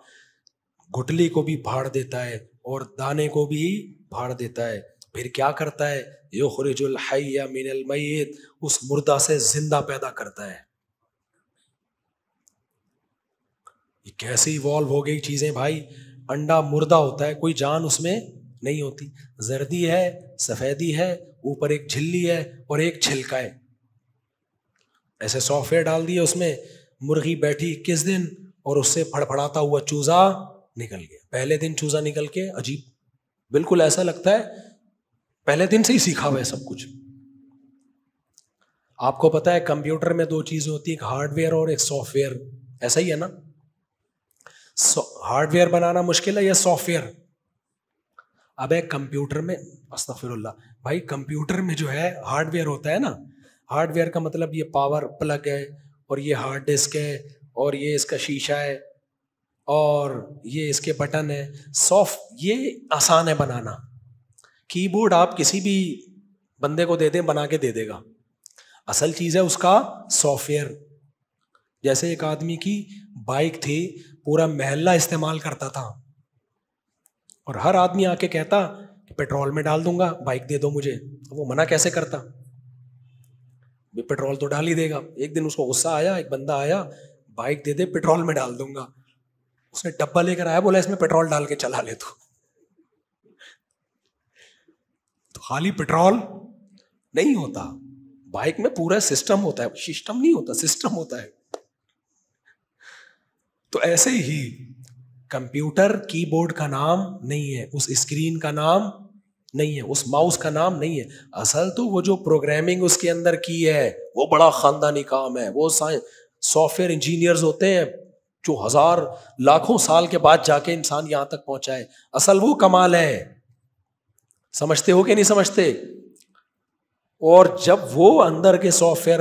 گٹلی کو بھی پھاڑ دیتا ہے اور دانے کو بھی پھاڑ دیتا ہے. پھر کیا کرتا ہے, یخرج الحی من المیت, اس مردہ سے زندہ پیدا کرتا ہے. یہ کیسے ایوالو ہو گئی چیزیں بھائی. انڈا مردہ ہوتا ہے, کوئی جان اس میں نہیں ہوتی, زردی ہے, سفیدی ہے, اوپر ایک جھلی ہے اور ایک چھلکا ہے. ایسے سافٹ ویئر ڈال دیے اس میں, مرغی بیٹھی 21 دن اور اس سے پھڑپڑاتا ہوا چوزا نکل گیا. پہلے دن چوزا نکل کے عجیب, بالکل ایسا لگتا ہے پہلے دن سے ہی سیکھا ہوا ہے سب کچھ. آپ کو پتا ہے کمپیوٹر میں 2 چیزیں ہوتی ہیں, ایک ہارڈ ویئر اور ایک سافٹ ویئر. ایسا ہی ہے نا, ہارڈ ویئر بنانا مشکل ہے یا سافٹ ویئر؟ اب ایک کمپیوٹر میں, استغفر اللہ بھائی, کمپیوٹر میں جو ہے ہارڈ ویئر ہوتا ہے نا, ہارڈ ویئر کا مطلب یہ پاور پلگ ہے اور یہ ہارڈ ڈسک ہے اور یہ اس کا شیشہ ہے اور یہ اس کے بٹن ہے. سافٹ یہ آسان ہے بنانا. کی بورڈ آپ کسی بھی بندے کو دے دیں بنا کے دے دے گا. اصل چیز ہے اس کا سافٹ ویئر. جیسے ایک آدمی کی بائک تھی, پورا محلہ استعمال کرتا تھا اور ہر آدمی آ کے کہتا کہ پیٹرول میں ڈال دوں گا, بائک دے دو مجھے. وہ منع کیسے کرتا, پیٹرول تو ڈال ہی دے گا. ایک دن اس کو غصہ آیا, ایک بندہ آیا, بائک دے دے پیٹرول میں ڈال دوں گا. اس نے ڈبہ لے کر آیا, بولا اس میں پیٹرول ڈال کے چلا لے تو خالی پیٹرول نہیں ہوتا, بائک میں پورا سسٹم ہوتا ہے, سسٹم نہیں ہوتا, سسٹم ہوتا ہے. تو ایسے ہی کمپیوٹر کی بورڈ کا نام نہیں ہے, اس اسکرین کا نام نہیں ہے, اس ماؤس کا نام نہیں ہے. اصل تو وہ جو پروگرامنگ اس کے اندر کی ہے وہ بڑا خاندانی کام ہے. وہ سافٹ ویئر انجینئرز ہوتے ہیں جو ہزار لاکھوں سال کے بعد جا کے انسان یہاں تک پہنچا ہے. اصل وہ کمال ہے. سمجھتے ہو کہ نہیں سمجھتے؟ اور جب وہ اندر کے سافٹ ویئر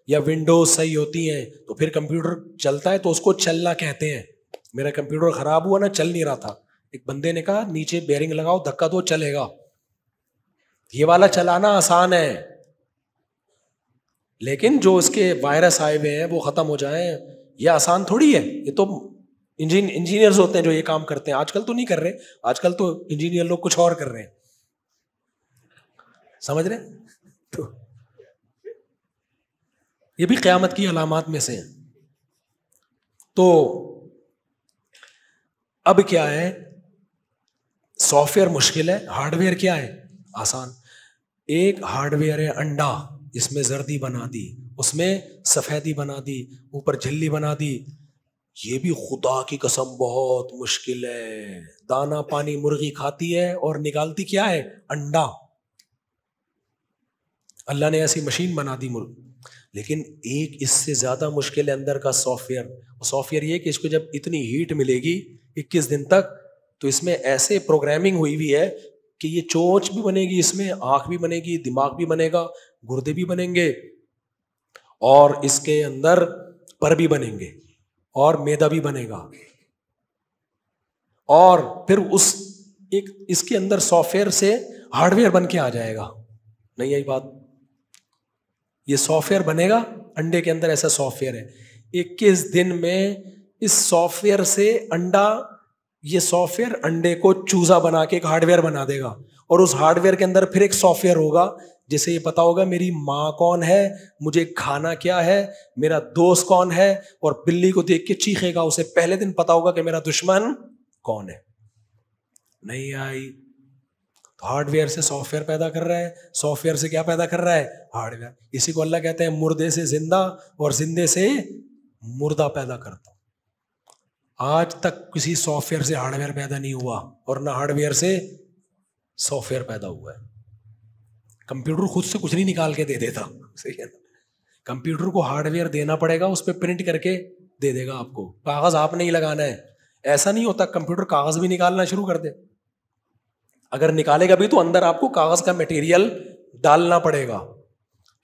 یا ونڈوز صحیح ہوتی ہیں تو پھر کمپیوٹر چلتا ہے, تو اس کو چلنا کہتے ہیں. میرا کمپیوٹر خراب ہوا نا, چل نہیں رہا تھا, ایک بندے نے کہا نیچے بیرنگ لگاؤ, دھکا دو, چلے گا. یہ والا چلانا آسان ہے, لیکن جو اس کے وائرس آئے ہوئے ہیں وہ ختم ہو جائیں, یہ آسان تھوڑی ہے. یہ تو انجینئرز ہوتے ہیں جو یہ کام کرتے ہیں. آج کل تو نہیں کر رہے, آج کل تو انجینئر لوگ کچھ اور کر رہے ہیں. سمجھ رہے؟ تو یہ بھی قیامت کی علامات میں سے ہیں. تو اب کیا ہے, سافٹ ویئر مشکل ہے, ہارڈ ویئر کیا ہے آسان. ایک ہارڈ ویئر ہے انڈا, اس میں زردی بنا دی, اس میں سفیدی بنا دی, اوپر جھلی بنا دی. یہ بھی خدا کی قسم بہت مشکل ہے. دانا پانی مرغی کھاتی ہے اور نکالتی کیا ہے؟ انڈا. اللہ نے ایسی مشین بنا دی لیکن ایک اس سے زیادہ مشکل ہے اندر کا سافٹ ویئر. سافٹ ویئر یہ کہ اس کو جب اتنی ہیٹ ملے گی 21 دن تک, تو اس میں ایسے پروگرامنگ ہوئی ہوئی ہے کہ یہ چونچ بھی بنے گی, اس میں آنکھ بھی بنے گی, دماغ بھی بنے گا, گردے بھی بنیں گے, اور اس کے اندر پر بھی بنیں گے, اور میدا بھی بنے گا. اور پھر اس کے اندر سافٹ ویئر سے ہارڈ ویئر بن کے آ جائے گا. نہیں آئی بات؟ یہ سافٹ ویئر بنے گا انڈے کے اندر, ایسا سافٹ ویئر ہے. 21 دن میں اس سافٹ ویئر سے انڈا, یہ سافٹ ویئر انڈے کو چوزا بنا کے ایک ہارڈ ویئر بنا دے گا, اور اس ہارڈ ویئر کے اندر پھر ایک سافٹ ویئر ہوگا جسے یہ پتا ہوگا میری ماں کون ہے, مجھے کھانا کیا ہے, میرا دوست کون ہے, اور بلی کو دیکھ کے چیخے گا. اسے پہلے دن پتا ہوگا کہ میرا دشمن کون ہے. نہیں آئی؟ ہارڈ ویئر سے سافٹ ویئر پیدا کر رہا ہے, سافٹ ویئر سے کیا پیدا کر رہا ہے؟ Hard where. اسی کو اللہ کہتے ہیں مردے سے زندہ اور زندے سے مردہ پیدا کرتا ہوں. آج تک کسی سافٹ ویئر سے ہارڈ ویئر پیدا نہیں ہوا, اور نہ ہارڈ ویئر سے سافٹ ویئر پیدا ہوا ہے. کمپیوٹر خود سے کچھ نہیں نکال کے دے دیتا, صحیح ہے نا. کمپیوٹر کو ہارڈ ویئر دینا پڑے گا, اس پہ پرنٹ کر کے دے دے گا آپ کو. کاغذ آپ نہیں لگانا ہے. ایسا نہیں ہوتا کمپیوٹر کاغذ بھی نکالنا شروع کر دے. اگر نکالے گا بھی تو اندر آپ کو کاغذ کا میٹیریل ڈالنا پڑے گا,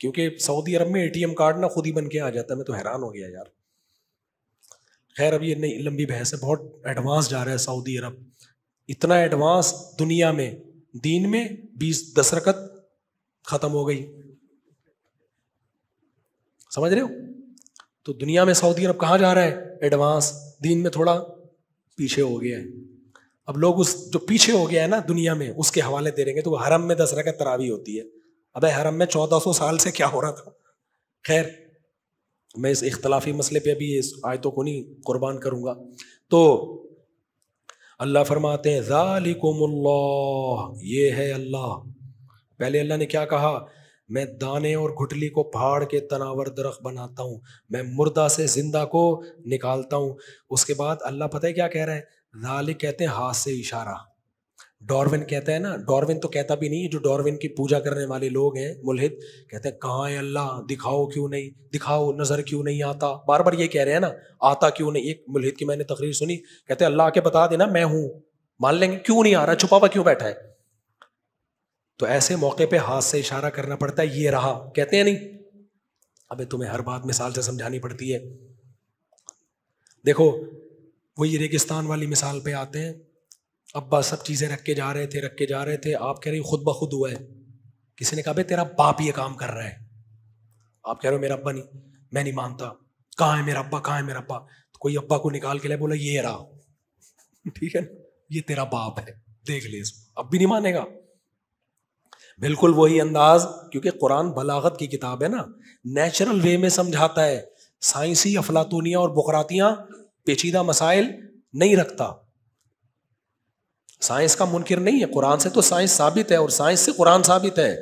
کیونکہ سعودی عرب میں ATM کارڈ نہ خود ہی بن کے آ جاتا ہے. میں تو حیران ہو گیا یار. خیر اب یہ نہیں, لمبی بحث ہے, بہت ایڈوانس جا رہا ہے سعودی عرب. اتنا ایڈوانس دنیا میں, دین میں 10 رکعت ختم ہو گئی. سمجھ رہے ہو؟ تو دنیا میں سعودی عرب کہاں جا رہا ہے؟ ایڈوانس. دین میں تھوڑا پیچھے ہو گیا ہے. اب لوگ اس جو پیچھے ہو گیا ہے نا دنیا میں, اس کے حوالے دے رہیں گے. تو حرم میں 10 رکعت تراویح ہوتی ہے. ابے حرم میں 1400 سال سے کیا ہو رہا تھا. خیر میں اس اختلافی مسئلے پہ ابھی اس آیتوں کو نہیں قربان کروں گا. تو اللہ فرماتے ہیں ذالکم اللہ, یہ ہے اللہ. پہلے اللہ نے کیا کہا؟ میں دانے اور گھٹلی کو پھاڑ کے تناور درخت بناتا ہوں, میں مردہ سے زندہ کو نکالتا ہوں. اس کے بعد اللہ پتہ ہے کیا کہہ رہا ہے؟ ذالک کہتے ہیں ہاتھ سے اشارہ. ڈاروین کہتا ہے نا, ڈاروین تو کہتا بھی نہیں, جو ڈاروین کی پوجا کرنے والے لوگ ہیں ملحد, کہتے ہیں کہاں ہے اللہ, دکھاؤ کیوں نہیں, دکھاؤ, نظر کیوں نہیں آتا. بار بار یہ کہہ رہے ہیں نا, آتا کیوں نہیں. ایک ملحد کی میں نے تقریر سنی, کہتے ہیں اللہ آ کے بتا دینا میں ہوں, مان لیں گے. کیوں نہیں آ رہا, چھپا ہوا کیوں بیٹھا ہے؟ تو ایسے موقع پہ ہاتھ سے اشارہ کرنا پڑتا ہے, یہ رہا. کہتے ہیں نہیں, ابے تمہیں ہر بات مثال سے سمجھانی پڑتی ہے. دیکھو وہی ریگستان والی مثال پہ آتے ہیں. ابا سب چیزیں رکھ کے جا رہے تھے, آپ کہہ رہے خود بخود ہوا ہے. کسی نے کہا بھائی تیرا باپ یہ کام کر رہا ہے, آپ کہہ رہے ہو میرا ابا نہیں, میں نہیں مانتا, کہاں ہے میرا ابا, کہاں ہے میرا ابا. تو کوئی ابا کو نکال کے لے, بولا یہ رہا, ٹھیک ہے, یہ تیرا باپ ہے, دیکھ لے اس کو. اب بھی نہیں مانے گا. بالکل وہی انداز, کیونکہ قرآن بلاغت کی کتاب ہے نا, نیچرل وے میں سمجھاتا ہے. سائنسی افلاطونیاں اور بقراتیاں پیچیدہ مسائل نہیں رکھتا. سائنس کا منکر نہیں ہے, قرآن سے تو سائنس ثابت ہے اور سائنس سے قرآن ثابت ہے,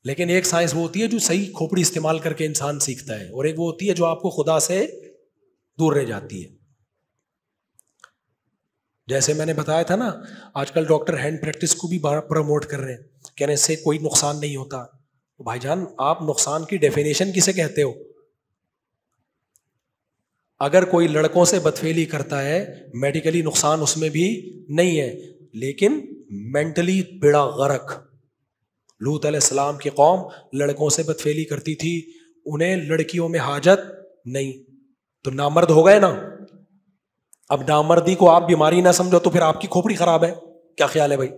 لیکن ایک سائنس وہ ہوتی ہے جو صحیح کھوپڑی استعمال کر کے انسان سیکھتا ہے, اور ایک وہ ہوتی ہے جو آپ کو خدا سے دور رہ جاتی ہے. جیسے میں نے بتایا تھا نا, آج کل ڈاکٹر ہینڈ پریکٹس کو بھی پروموٹ کر رہے ہیں, کہہ رہے ہیں اس سے کوئی نقصان نہیں ہوتا. بھائی جان, آپ نقصان کی ڈیفینیشن کسے کہتے ہو؟ اگر کوئی لڑکوں سے بدفعلی کرتا ہے, میڈیکلی نقصان اس میں بھی نہیں ہے, لیکن مینٹلی بڑا غرق. لوط علیہ السلام کی قوم لڑکوں سے بدفعلی کرتی تھی, انہیں لڑکیوں میں حاجت نہیں, تو نامرد ہو گئے نا. اب نامردی کو آپ بیماری نہ سمجھو تو پھر آپ کی کھوپڑی خراب ہے. کیا خیال ہے بھائی؟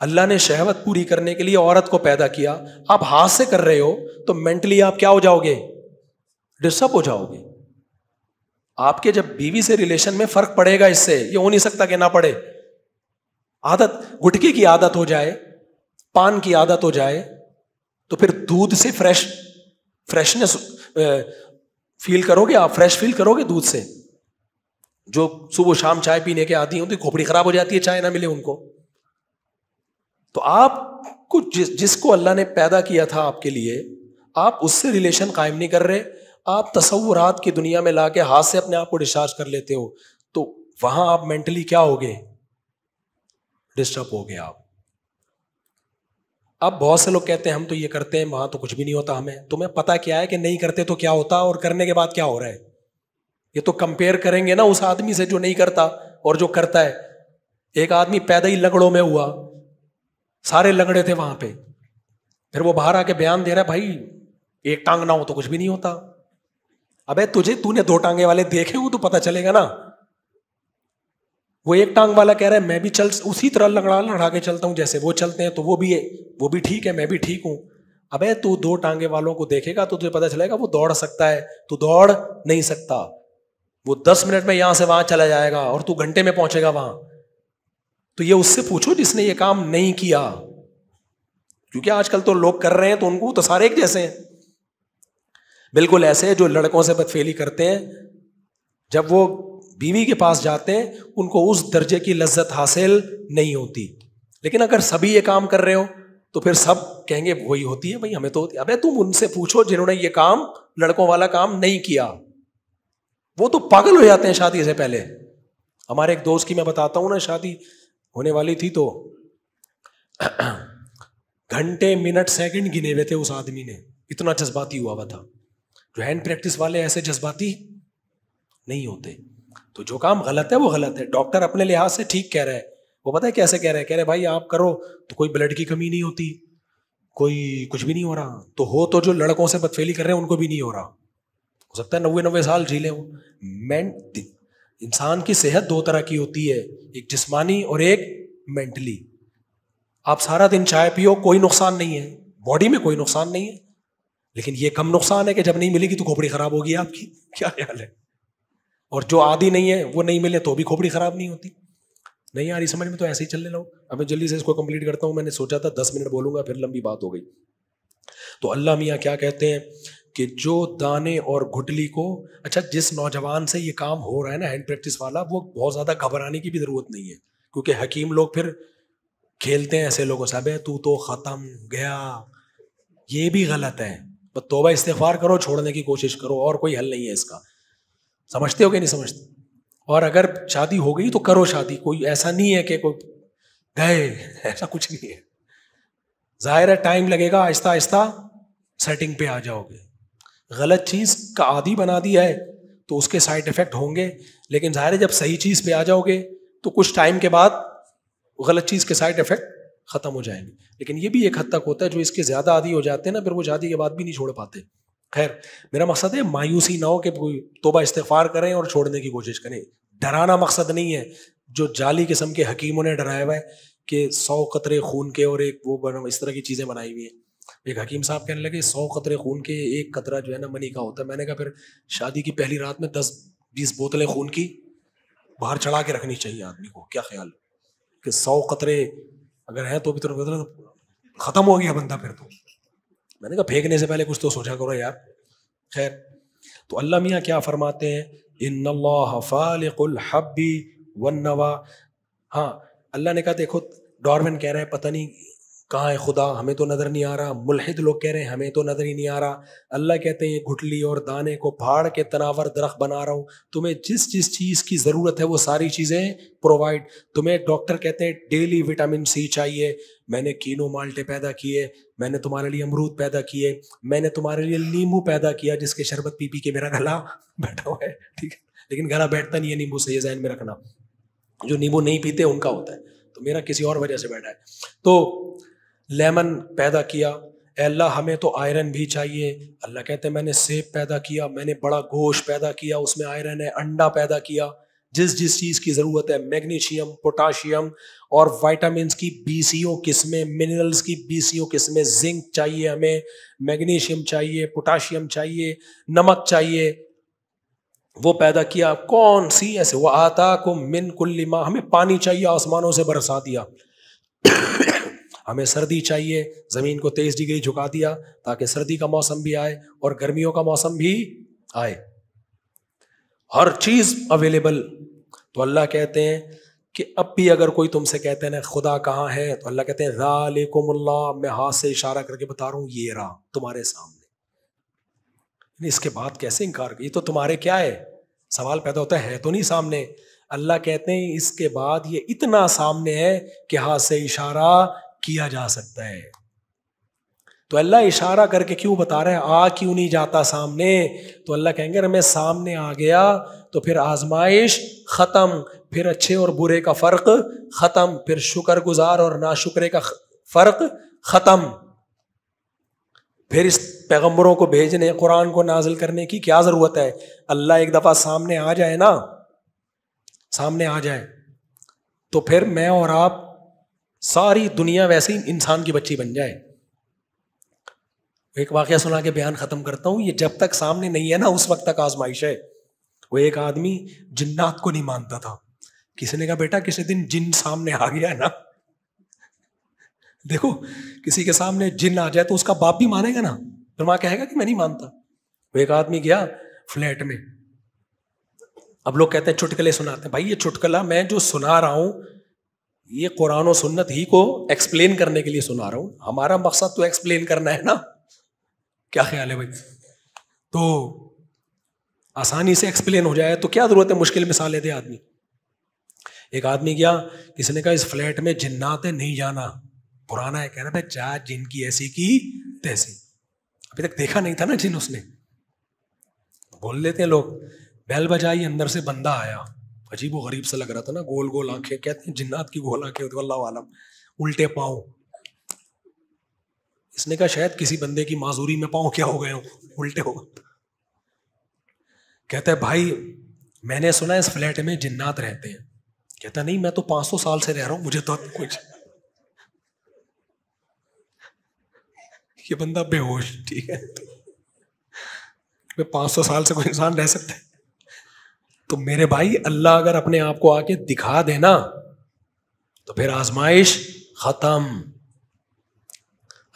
اللہ نے شہوت پوری کرنے کے لیے عورت کو پیدا کیا, آپ ہاتھ سے کر رہے ہو تو مینٹلی آپ کیا ہو جاؤ گے؟ ڈسٹرب ہو جاؤ گے. آپ کے جب بیوی سے ریلیشن میں فرق پڑے گا, اس سے یہ ہو نہیں سکتا کہ نہ پڑے. عادت, گٹکے کی عادت ہو جائے, پان کی عادت ہو جائے, تو پھر دودھ سے فریشنس فیل کرو گے آپ, فریش فیل کرو گے دودھ سے. جو صبح شام چائے پینے کے عادی ہوں تو کھوپڑی خراب ہو جاتی ہے چائے نہ ملے ان کو. تو آپ کو جس کو اللہ نے پیدا کیا تھا آپ کے لیے, آپ اس سے ریلیشن قائم نہیں کر رہے, آپ تصورات کی دنیا میں لا کے ہاتھ سے اپنے آپ کو ڈسچارج کر لیتے ہو, تو وہاں آپ مینٹلی کیا ہوگے؟ ڈسٹرب ہو گئے آپ. اب بہت سے لوگ کہتے ہیں ہم تو یہ کرتے ہیں, وہاں تو کچھ بھی نہیں ہوتا ہمیں. تمہیں پتا کیا ہے کہ نہیں کرتے تو کیا ہوتا, اور کرنے کے بعد کیا ہو رہا ہے؟ یہ تو کمپیئر کریں گے نا اس آدمی سے جو نہیں کرتا اور جو کرتا ہے. ایک آدمی پیدا ہی لنگڑوں میں ہوا, سارے لنگڑے تھے وہاں پہ, پھر وہ باہر آ کے بیان دے رہا ہے بھائی ایک ٹانگ نہ ہو تو کچھ بھی نہیں ہوتا. ابے تو نے 2 ٹانگے والے دیکھے وہ تو پتا چلے گا نا. وہ ایک ٹانگ والا کہہ رہا ہے میں بھی اسی طرح لڑا کے چلتا ہوں جیسے وہ چلتے ہیں, تو وہ بھی ٹھیک ہے, میں بھی ٹھیک ہوں. ابے تو 2 ٹانگے والوں کو دیکھے گا تو تجھے پتا چلے گا وہ دوڑ سکتا ہے, تو دوڑ نہیں سکتا. وہ 10 منٹ میں یہاں سے وہاں چلا جائے گا اور تو گھنٹے میں پہنچے گا وہاں. تو یہ اس سے پوچھو جس نے یہ کام نہیں کیا, کیونکہ آج کل تو لوگ کر رہے ہیں تو ان کو تو سارے ایک جیسے ہیں. بالکل ایسے جو لڑکوں سے بدفعلی کرتے ہیں, جب وہ بیوی کے پاس جاتے ہیں ان کو اس درجے کی لذت حاصل نہیں ہوتی. لیکن اگر سبھی یہ کام کر رہے ہو تو پھر سب کہیں گے وہی ہوتی ہے بھائی, ہمیں تو ہوتی ہے. ابے تم ان سے پوچھو جنہوں نے یہ کام لڑکوں والا کام نہیں کیا, وہ تو پاگل ہو جاتے ہیں شادی سے پہلے. ہمارے ایک دوست کی میں بتاتا ہوں نا, شادی ہونے والی تھی تو گھنٹے منٹ سیکنڈ گنے ہوئے تھے اس آدمی نے, اتنا جذباتی ہوا تھا. جو ہینڈ پریکٹس والے ایسے جذباتی نہیں ہوتے. تو جو کام غلط ہے وہ غلط ہے. ڈاکٹر اپنے لحاظ سے ٹھیک کہہ رہا ہے, وہ پتہ ہے کیسے کہہ رہے بھائی آپ کرو تو کوئی بلڈ کی کمی نہیں ہوتی, کوئی کچھ بھی نہیں ہو رہا. تو جو لڑکوں سے بدفعلی کر رہے ہیں ان کو بھی نہیں ہو رہا. ہو سکتا ہے 90 سال جی لیں. وہ انسان کی صحت 2 طرح کی ہوتی ہے, ایک جسمانی اور ایک مینٹلی. آپ سارا دن چائے پیو, کوئی نقصان نہیں ہے, باڈی میں کوئی نقصان نہیں ہے, لیکن یہ کم نقصان ہے کہ جب نہیں ملے گی تو کھوپڑی خراب ہوگی آپ کی. کیا خیال ہے؟ اور جو عادی نہیں ہے وہ نہیں ملے تو بھی کھوپڑی خراب نہیں ہوتی. نہیں یار سمجھ میں تو ایسے ہی چلنے لو. اب میں جلدی سے اس کو کمپلیٹ کرتا ہوں, میں نے سوچا تھا 10 منٹ بولوں گا, پھر لمبی بات ہو گئی. تو اللہ میاں کیا کہتے ہیں کہ جو دانے اور گھٹلی کو, اچھا جس نوجوان سے یہ کام ہو رہا ہے نا ہینڈ پریکٹس والا, وہ بہت زیادہ گھبرانے کی بھی ضرورت نہیں ہے, کیونکہ حکیم لوگ پھر کھیلتے ہیں ایسے لوگوں سے, تو ختم گیا. یہ بھی غلط ہے. بس توبہ استغفار کرو, چھوڑنے کی کوشش کرو, اور کوئی حل نہیں ہے اس کا. سمجھتے ہو کہ نہیں سمجھتے؟ اور اگر شادی ہو گئی تو کرو شادی, کوئی ایسا نہیں ہے کہ کوئی گئے, ایسا کچھ نہیں ہے. ظاہر ہے ٹائم لگے گا, آہستہ آہستہ سیٹنگ پہ آ جاؤ گے. غلط چیز کا عادی بنا دیا ہے تو اس کے سائڈ افیکٹ ہوں گے, لیکن ظاہر ہے جب صحیح چیز پہ آ جاؤ گے تو کچھ ٹائم کے بعد غلط چیز کے سائڈ افیکٹ ختم ہو جائیں گے. لیکن یہ بھی ایک حد تک ہوتا ہے, جو اس کے زیادہ عادی ہو جاتے ہیں نا, پھر وہ شادی کے بعد بھی نہیں چھوڑ پاتے. خیر, میرا مقصد ہے مایوسی نہ ہو کہ توبہ استغفار کریں اور چھوڑنے کی کوشش کریں. ڈرانا مقصد نہیں ہے, جو جعلی قسم کے حکیموں نے ڈرایا ہوا ہے کہ 100 قطرے خون کے اور ایک وہ اس طرح کی چیزیں بنائی ہوئی ہیں. ایک حکیم صاحب کہنے لگے 100 قطرے خون کے ایک قطرہ جو ہے نا منی کا ہوتا ہے. میں نے کہا پھر شادی کی پہلی رات میں 10-20 بوتلیں خون کی باہر چڑھا کے رکھنی چاہیے آدمی کو. کیا خیال کہ 100 قطرے اگر ہیں تو بھی تو ختم ہو گیا بندہ پھر تو. میں نے کہا پھینکنے سے پہلے کچھ تو سوچا کرو یار. خیر, تو اللہ میاں کیا فرماتے ہیں, ان اللہ فالق الحب والنوا. ہاں اللہ نے کہا دیکھو ڈارون کہہ رہا ہے پتہ نہیں کہاں ہے خدا, ہمیں تو نظر نہیں آ رہا. ملحد لوگ کہہ رہے ہیں ہمیں تو نظر ہی نہیں آ رہا. اللہ کہتے ہیں یہ گٹھلی اور دانے کو پھاڑ کے تناور درخت بنا رہا ہوں. تمہیں جس جس چیز کی ضرورت ہے وہ ساری چیزیں پرووائڈ. تمہیں ڈاکٹر کہتے ہیں ڈیلی وٹامن سی چاہیے, میں نے کینو مالٹے پیدا کیے, میں نے تمہارے لیے امرود پیدا کیے, میں نے تمہارے لیے نیمبو پیدا کیا جس کے شربت پی پی کے میرا گلا بیٹھا ہوا ہے, ٹھیک ہے, لیکن گلا بیٹھتا نہیں ہے نیمبو سے, یہ ذہن میں رکھنا. جو نیمبو نہیں پیتے ان کا ہوتا ہے, تو میرا کسی اور وجہ سے بیٹھا ہے. تو لیمن پیدا کیا, اے اللہ ہمیں تو آئرن بھی چاہیے. اللہ کہتے ہیں میں نے سیب پیدا کیا, میں نے بڑا گوشت پیدا کیا, اس میں آئرن ہے. انڈا پیدا کیا, جس جس چیز کی ضرورت ہے, میگنیشیم, پوٹاشیم اور وائٹامنس کی 20 قسمیں, منرلز کی 20 قسمیں, زنک چاہیے ہمیں, میگنیشیم چاہیے, پوٹاشیم چاہیے, نمک چاہیے, وہ پیدا کیا. کون سی ایسے وہ آتاکم من کل ما, ہمیں پانی چاہیے, آسمانوں سے برسا دیا. ہمیں سردی چاہیے, زمین کو 23 ڈگری جھکا دیا تاکہ سردی کا موسم بھی آئے اور گرمیوں کا موسم بھی آئے, ہر چیز اویلیبل. تو اللہ کہتے ہیں کہ اب بھی اگر کوئی تم سے کہتے ہیں نا خدا کہاں ہے, تو اللہ کہتے ہیں ذالکم اللہ, میں ہاتھ سے اشارہ کر کے بتا رہا ہوں یہ رہا تمہارے سامنے. اس کے بعد کیسے انکار, یہ تو تمہارے کیا ہے, سوال پیدا ہوتا ہے تو نہیں سامنے. اللہ کہتے ہیں اس کے بعد یہ اتنا سامنے ہے کہ ہاتھ سے اشارہ کیا جا سکتا ہے. تو اللہ اشارہ کر کے کیوں بتا رہے ہیں, آ کیوں نہیں جاتا سامنے؟ تو اللہ کہیں گے اگر میں سامنے آ گیا تو پھر آزمائش ختم, پھر اچھے اور برے کا فرق ختم, پھر شکر گزار اور ناشکرے کا فرق ختم. پھر اس پیغمبروں کو بھیجنے, قرآن کو نازل کرنے کی کیا ضرورت ہے؟ اللہ ایک دفعہ سامنے آ جائے نا, سامنے آ جائے تو پھر میں اور آپ ساری دنیا ویسے ہی انسان کی بچی بن جائے. ایک واقعہ سنا کے بیان ختم کرتا ہوں. یہ جب تک سامنے نہیں ہے نا اس وقت تک آزمائش ہے. وہ ایک آدمی جنات کو نہیں مانتا تھا. کسی نے کہا بیٹا کسی دن جن سامنے آ گیا نا, دیکھو کسی کے سامنے جن آ جائے تو اس کا باپ بھی مانے گا نا, پھر وہاں کہے گا کہ میں نہیں مانتا. وہ ایک آدمی گیا فلیٹ میں, اب لوگ کہتے ہیں چٹکلے سناتے ہیں. بھائی یہ چٹکلا میں جو سنا رہا ہوں یہ قرآن و سنت ہی کو ایکسپلین کرنے کے لیے سنا رہا ہوں. ہمارا مقصد تو ایکسپلین کرنا ہے نا, کیا خیال ہے بھائی؟ تو آسانی سے ایکسپلین ہو جائے تو کیا ضرورت ہے مشکل مثالیں دے آدمی. ایک آدمی گیا, کسی نے کہا اس فلیٹ میں جنات ہے نہیں جانا, پرانا ہے, کہہ رہا تھا چاہ جن کی ایسی کی تیسی, ابھی تک دیکھا نہیں تھا نا جن. اس نے بول لیتے ہیں لوگ, بیل بجائی اندر سے بندہ آیا, عجیب و غریب سے لگ رہا تھا نا, گول گول آنکھیں, کہتے ہیں جنات کی گول آنکھیں ہوتی اللہ عالم, الٹے پاؤں. اس نے کہا شاید کسی بندے کی معذوری میں پاؤں کیا ہو گئے ہوں, الٹے ہو. کہتا ہے بھائی میں نے سنا اس فلیٹ میں جنات رہتے ہیں. کہتا نہیں میں تو 500 سال سے رہ رہا ہوں, مجھے تو کچھ. یہ بندہ بے ہوش, ٹھیک ہے, 500 سال سے کوئی انسان رہ سکتا ہے؟ تو میرے بھائی اللہ اگر اپنے آپ کو آ کے دکھا دینا تو پھر آزمائش ختم.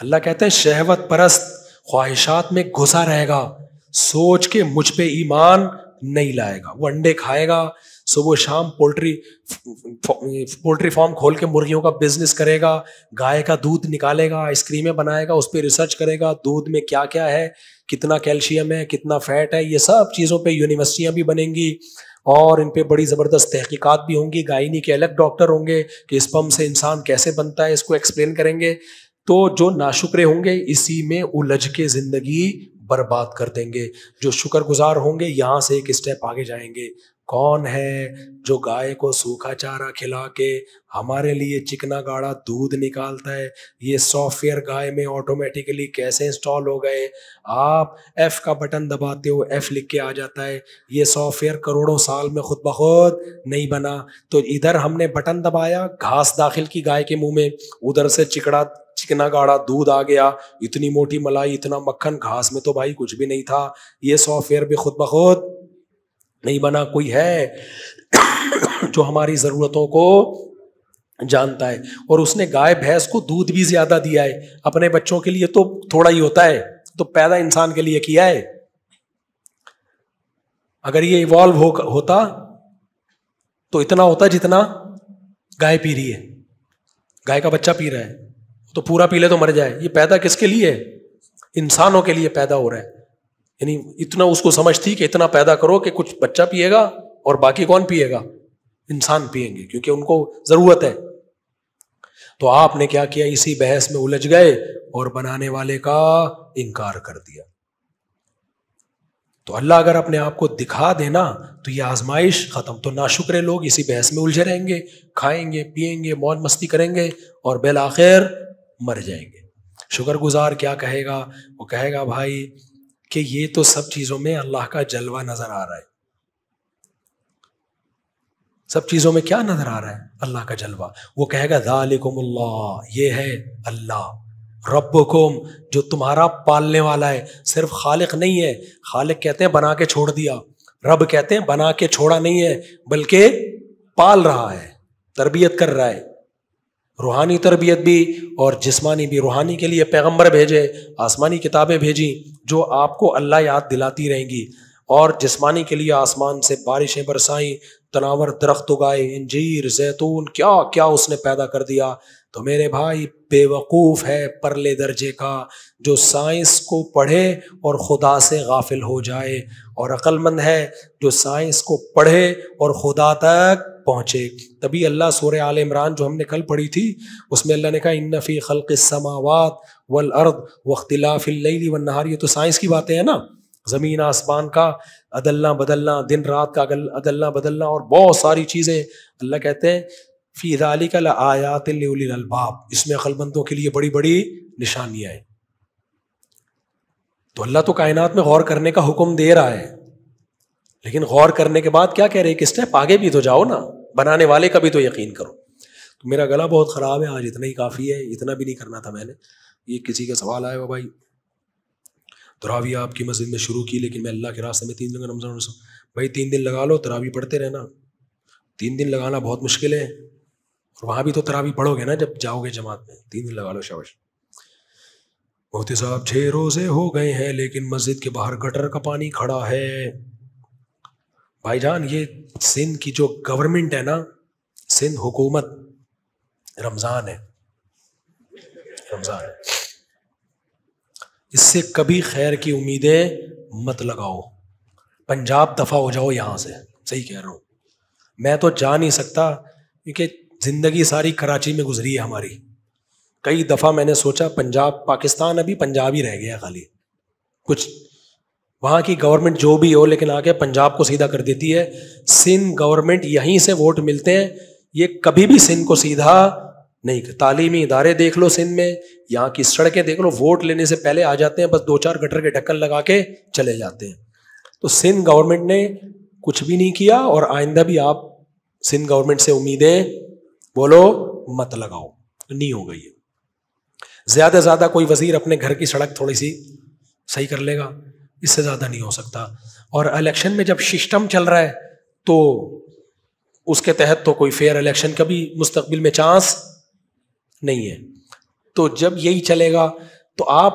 اللہ کہتے ہیں شہوت پرست خواہشات میں گھسا رہے گا, سوچ کے مجھ پہ ایمان نہیں لائے گا. وہ انڈے کھائے گا, صبح شام پولٹری فارم کھول کے مرغیوں کا بزنس کرے گا, گائے کا دودھ نکالے گا, آئس کریمیں بنائے گا, اس پہ ریسرچ کرے گا, دودھ میں کیا کیا ہے, کتنا کیلشیم ہے, کتنا فیٹ ہے, یہ سب چیزوں پہ یونیورسٹیاں بھی بنیں گی اور ان پہ بڑی زبردست تحقیقات بھی ہوں گی. گائنی کے الگ ڈاکٹر ہوں گے کہ اسپم سے انسان کیسے بنتا ہے, اس کو ایکسپلین کریں گے. تو جو ناشکرے ہوں گے اسی میں الجھ کے زندگی برباد کر دیں گے. جو شکر گزار ہوں گے یہاں سے ایک اسٹیپ آگے جائیں گے. کون ہے جو گائے کو سوکھا چارہ کھلا کے ہمارے لیے چکنا گاڑا دودھ نکالتا ہے؟ یہ سافٹ ویئر گائے میں آٹومیٹیکلی کیسے انسٹال ہو گئے؟ آپ ایف کا بٹن دباتے ہو, ایف لکھ کے آ جاتا ہے. یہ سافٹ ویئر کروڑوں سال میں خود بخود نہیں بنا. تو ادھر ہم نے بٹن دبایا, گھاس داخل کی گائے کے منہ میں, ادھر سے چکنا گاڑا دودھ آ گیا, اتنی موٹی ملائی, اتنا مکھن. گھاس میں تو بھائی کچھ بھی نہیں تھا. یہ سافٹ ویئر بھی خود بخود نہیں بنا. کوئی ہے جو ہماری ضرورتوں کو جانتا ہے, اور اس نے گائے بھینس کو دودھ بھی زیادہ دیا ہے. اپنے بچوں کے لیے تو تھوڑا ہی ہوتا ہے, تو پیدا انسان کے لیے کیا ہے. اگر یہ ایوالو ہوتا تو اتنا ہوتا جتنا گائے پی رہی ہے. گائے کا بچہ پی رہا ہے تو پورا پی لے تو مر جائے. یہ پیدا کس کے لیے ہے؟ انسانوں کے لیے پیدا ہو رہا ہے. یعنی اتنا اس کو سمجھ تھی کہ اتنا پیدا کرو کہ کچھ بچہ پیے گا اور باقی کون پیے گا؟ انسان پیئیں گے کیونکہ ان کو ضرورت ہے. تو آپ نے کیا کیا؟ اسی بحث میں الجھ گئے اور بنانے والے کا انکار کر دیا. تو اللہ اگر اپنے آپ کو دکھا دینا تو یہ آزمائش ختم. تو ناشکرے لوگ اسی بحث میں الجھے رہیں گے, کھائیں گے, پیئیں گے, موج مستی کریں گے اور بالآخر مر جائیں گے. شکر گزار کیا کہے گا؟ وہ کہے گا بھائی کہ یہ تو سب چیزوں میں اللہ کا جلوہ نظر آ رہا ہے. سب چیزوں میں کیا نظر آ رہا ہے؟ اللہ کا جلوہ. وہ کہے گا ذالکم اللہ, یہ ہے اللہ, ربکم, جو تمہارا پالنے والا ہے. صرف خالق نہیں ہے. خالق کہتے ہیں بنا کے چھوڑ دیا, رب کہتے ہیں بنا کے چھوڑا نہیں ہے بلکہ پال رہا ہے, تربیت کر رہا ہے. روحانی تربیت بھی اور جسمانی بھی. روحانی کے لیے پیغمبر بھیجے, آسمانی کتابیں بھیجی جو آپ کو اللہ یاد دلاتی رہیں گی, اور جسمانی کے لیے آسمان سے بارشیں برسائیں, تناور درخت اگائے, انجیر, زیتون, کیا کیا اس نے پیدا کر دیا. تو میرے بھائی بے وقوف ہے پرلے درجے کا جو سائنس کو پڑھے اور خدا سے غافل ہو جائے, اور عقل مند ہے جو سائنس کو پڑھے اور خدا تک پہنچے. تبھی اللہ سورہ آل عمران جو ہم نے کل پڑھی تھی اس میں اللہ نے کہا ان فی خلق السماوات والارض واختلاف اللیل والنہار. یہ تو سائنس کی باتیں ہیں نا, زمین آسمان کا عدلنا بدلنا, دن رات کا عدلنا بدلنا اور بہت ساری چیزیں. اللہ کہتے ہیں فی ذالک لآیات لأولی الالباب, اس میں عقل مندوں کے لیے بڑی بڑی نشانیاں ہیں. تو اللہ تو کائنات میں غور کرنے کا حکم دے رہا ہے, لیکن غور کرنے کے بعد کیا کہہ رہے ہیں کہ اسٹیپ آگے بھی تو جاؤ نا, بنانے والے کا بھی تو یقین کرو. تو میرا گلا بہت خراب ہے آج, اتنا ہی کافی ہے, اتنا بھی نہیں کرنا تھا میں نے. یہ کسی کا سوال آیا ہوا بھائی تراویح آپ کی مسجد میں شروع کی لیکن میں اللہ کے راستے میں 3 دن رمضان. بھائی 3 دن لگا لو, تراویح پڑھتے رہنا. 3 دن لگانا بہت مشکل ہے, اور وہاں بھی تو تراویح پڑھو گے نا جب جاؤ گے جماعت میں. 3 دن لگا لو. شاباش. مفتی صاحب 6 روزے ہو گئے ہیں لیکن مسجد کے باہر گٹر کا پانی کھڑا ہے. بھائی جان یہ سندھ کی جو گورنمنٹ ہے نا, سندھ حکومت, رمضان ہے, رمضان ہے, اس سے کبھی خیر کی امیدیں مت لگاؤ. پنجاب دفع ہو جاؤ یہاں سے. صحیح کہہ رہا ہوں. میں تو جا نہیں سکتا کیونکہ زندگی ساری کراچی میں گزری ہے ہماری. کئی دفعہ میں نے سوچا پنجاب, پاکستان ابھی پنجاب ہی رہ گیا خالی, کچھ وہاں کی گورنمنٹ جو بھی ہو لیکن آگے پنجاب کو سیدھا کر دیتی ہے. سندھ گورنمنٹ یہیں سے ووٹ ملتے ہیں, یہ کبھی بھی سندھ کو سیدھا نہیں. تعلیمی ادارے دیکھ لو سندھ میں, یہاں کی سڑکیں دیکھ لو, ووٹ لینے سے پہلے آ جاتے ہیں, بس 2-4 گٹر کے ڈھکن لگا کے چلے جاتے ہیں. تو سندھ گورنمنٹ نے کچھ بھی نہیں کیا, اور آئندہ بھی آپ سندھ گورنمنٹ سے امیدیں بولو مت لگاؤ, نہیں ہو گئی ہے. زیادہ سے زیادہ کوئی وزیر اپنے گھر کی سڑک تھوڑی سی صحیح کر لے گا, اس سے زیادہ نہیں ہو سکتا. اور الیکشن میں جب سسٹم چل رہا ہے تو اس کے تحت تو کوئی فیئر الیکشن کا بھی مستقبل میں چانس نہیں ہے. تو جب یہی چلے گا تو آپ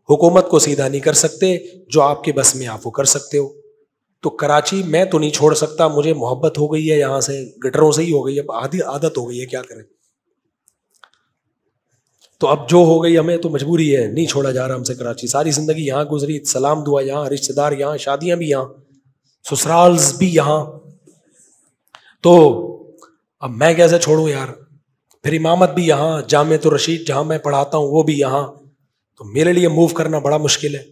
حکومت کو سیدھا نہیں کر سکتے, جو آپ کے بس میں آپ وہ کر سکتے ہو. تو کراچی میں تو نہیں چھوڑ سکتا, مجھے محبت ہو گئی ہے یہاں سے, گٹروں سے ہی ہو گئی ہے, عادت ہو گئی ہے, کیا کریں. تو اب جو ہو گئی ہمیں تو مجبوری ہے, نہیں چھوڑا جا رہا ہم سے کراچی. ساری زندگی یہاں گزری, سلام دعا یہاں, رشتہ دار یہاں, شادیاں بھی یہاں, سسرالز بھی یہاں. تو اب میں کیسے چھوڑوں یار. پھر امامت بھی یہاں, جامعۃ الرشید جہاں میں پڑھاتا ہوں وہ بھی یہاں. تو میرے لیے موو کرنا بڑا مشکل ہے.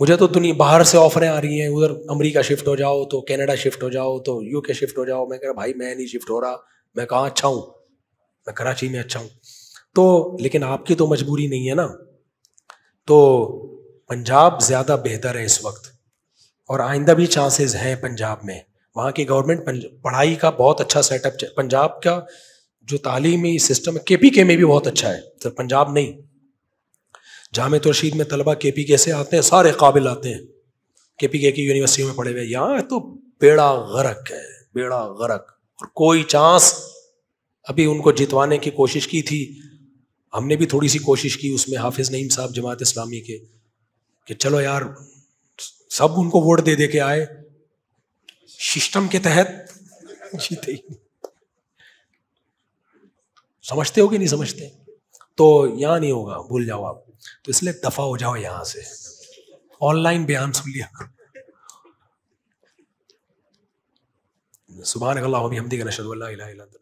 مجھے تو دنیا باہر سے آفریں آ رہی ہیں, ادھر امریکہ شفٹ ہو جاؤ, تو کینیڈا شفٹ ہو جاؤ, تو UK شفٹ ہو جاؤ. میں کہہ رہا بھائی میں نہیں شفٹ ہو رہا, میں کہاں اچھا ہوں, میں کراچی میں اچھا ہوں. تو لیکن آپ کی تو مجبوری نہیں ہے نا. تو پنجاب زیادہ بہتر ہے اس وقت, اور آئندہ بھی چانسز ہیں پنجاب میں. وہاں کی گورنمنٹ پڑھائی کا بہت اچھا سیٹ اپ, پنجاب کا جو تعلیمی سسٹم ہے KPK میں بھی بہت اچھا ہے, صرف پنجاب نہیں. جامعۃ الرشید میں طلبہ KPK سے آتے ہیں, سارے قابل آتے ہیں, KPK کی یونیورسٹیوں میں پڑھے ہوئے. یہاں تو بیڑا غرق ہے, بیڑا غرق, اور کوئی چانس. ابھی ان کو جتوانے کی کوشش کی تھی, ہم نے بھی تھوڑی سی کوشش کی اس میں, حافظ نعیم صاحب جماعت اسلامی کے, کہ چلو یار سب ان کو ووٹ دے دے کے آئے, سسٹم کے تحت جیتے ہی نہیں. سمجھتے ہو کہ نہیں سمجھتے؟ تو یہاں نہیں ہوگا, بھول جاؤ آپ. تو اس لیے دفع ہو جاؤ یہاں سے, آن لائن بیان سن لیا کرو. سبحانک اللہم و بحمدک نشہد ان لا الہ الا انت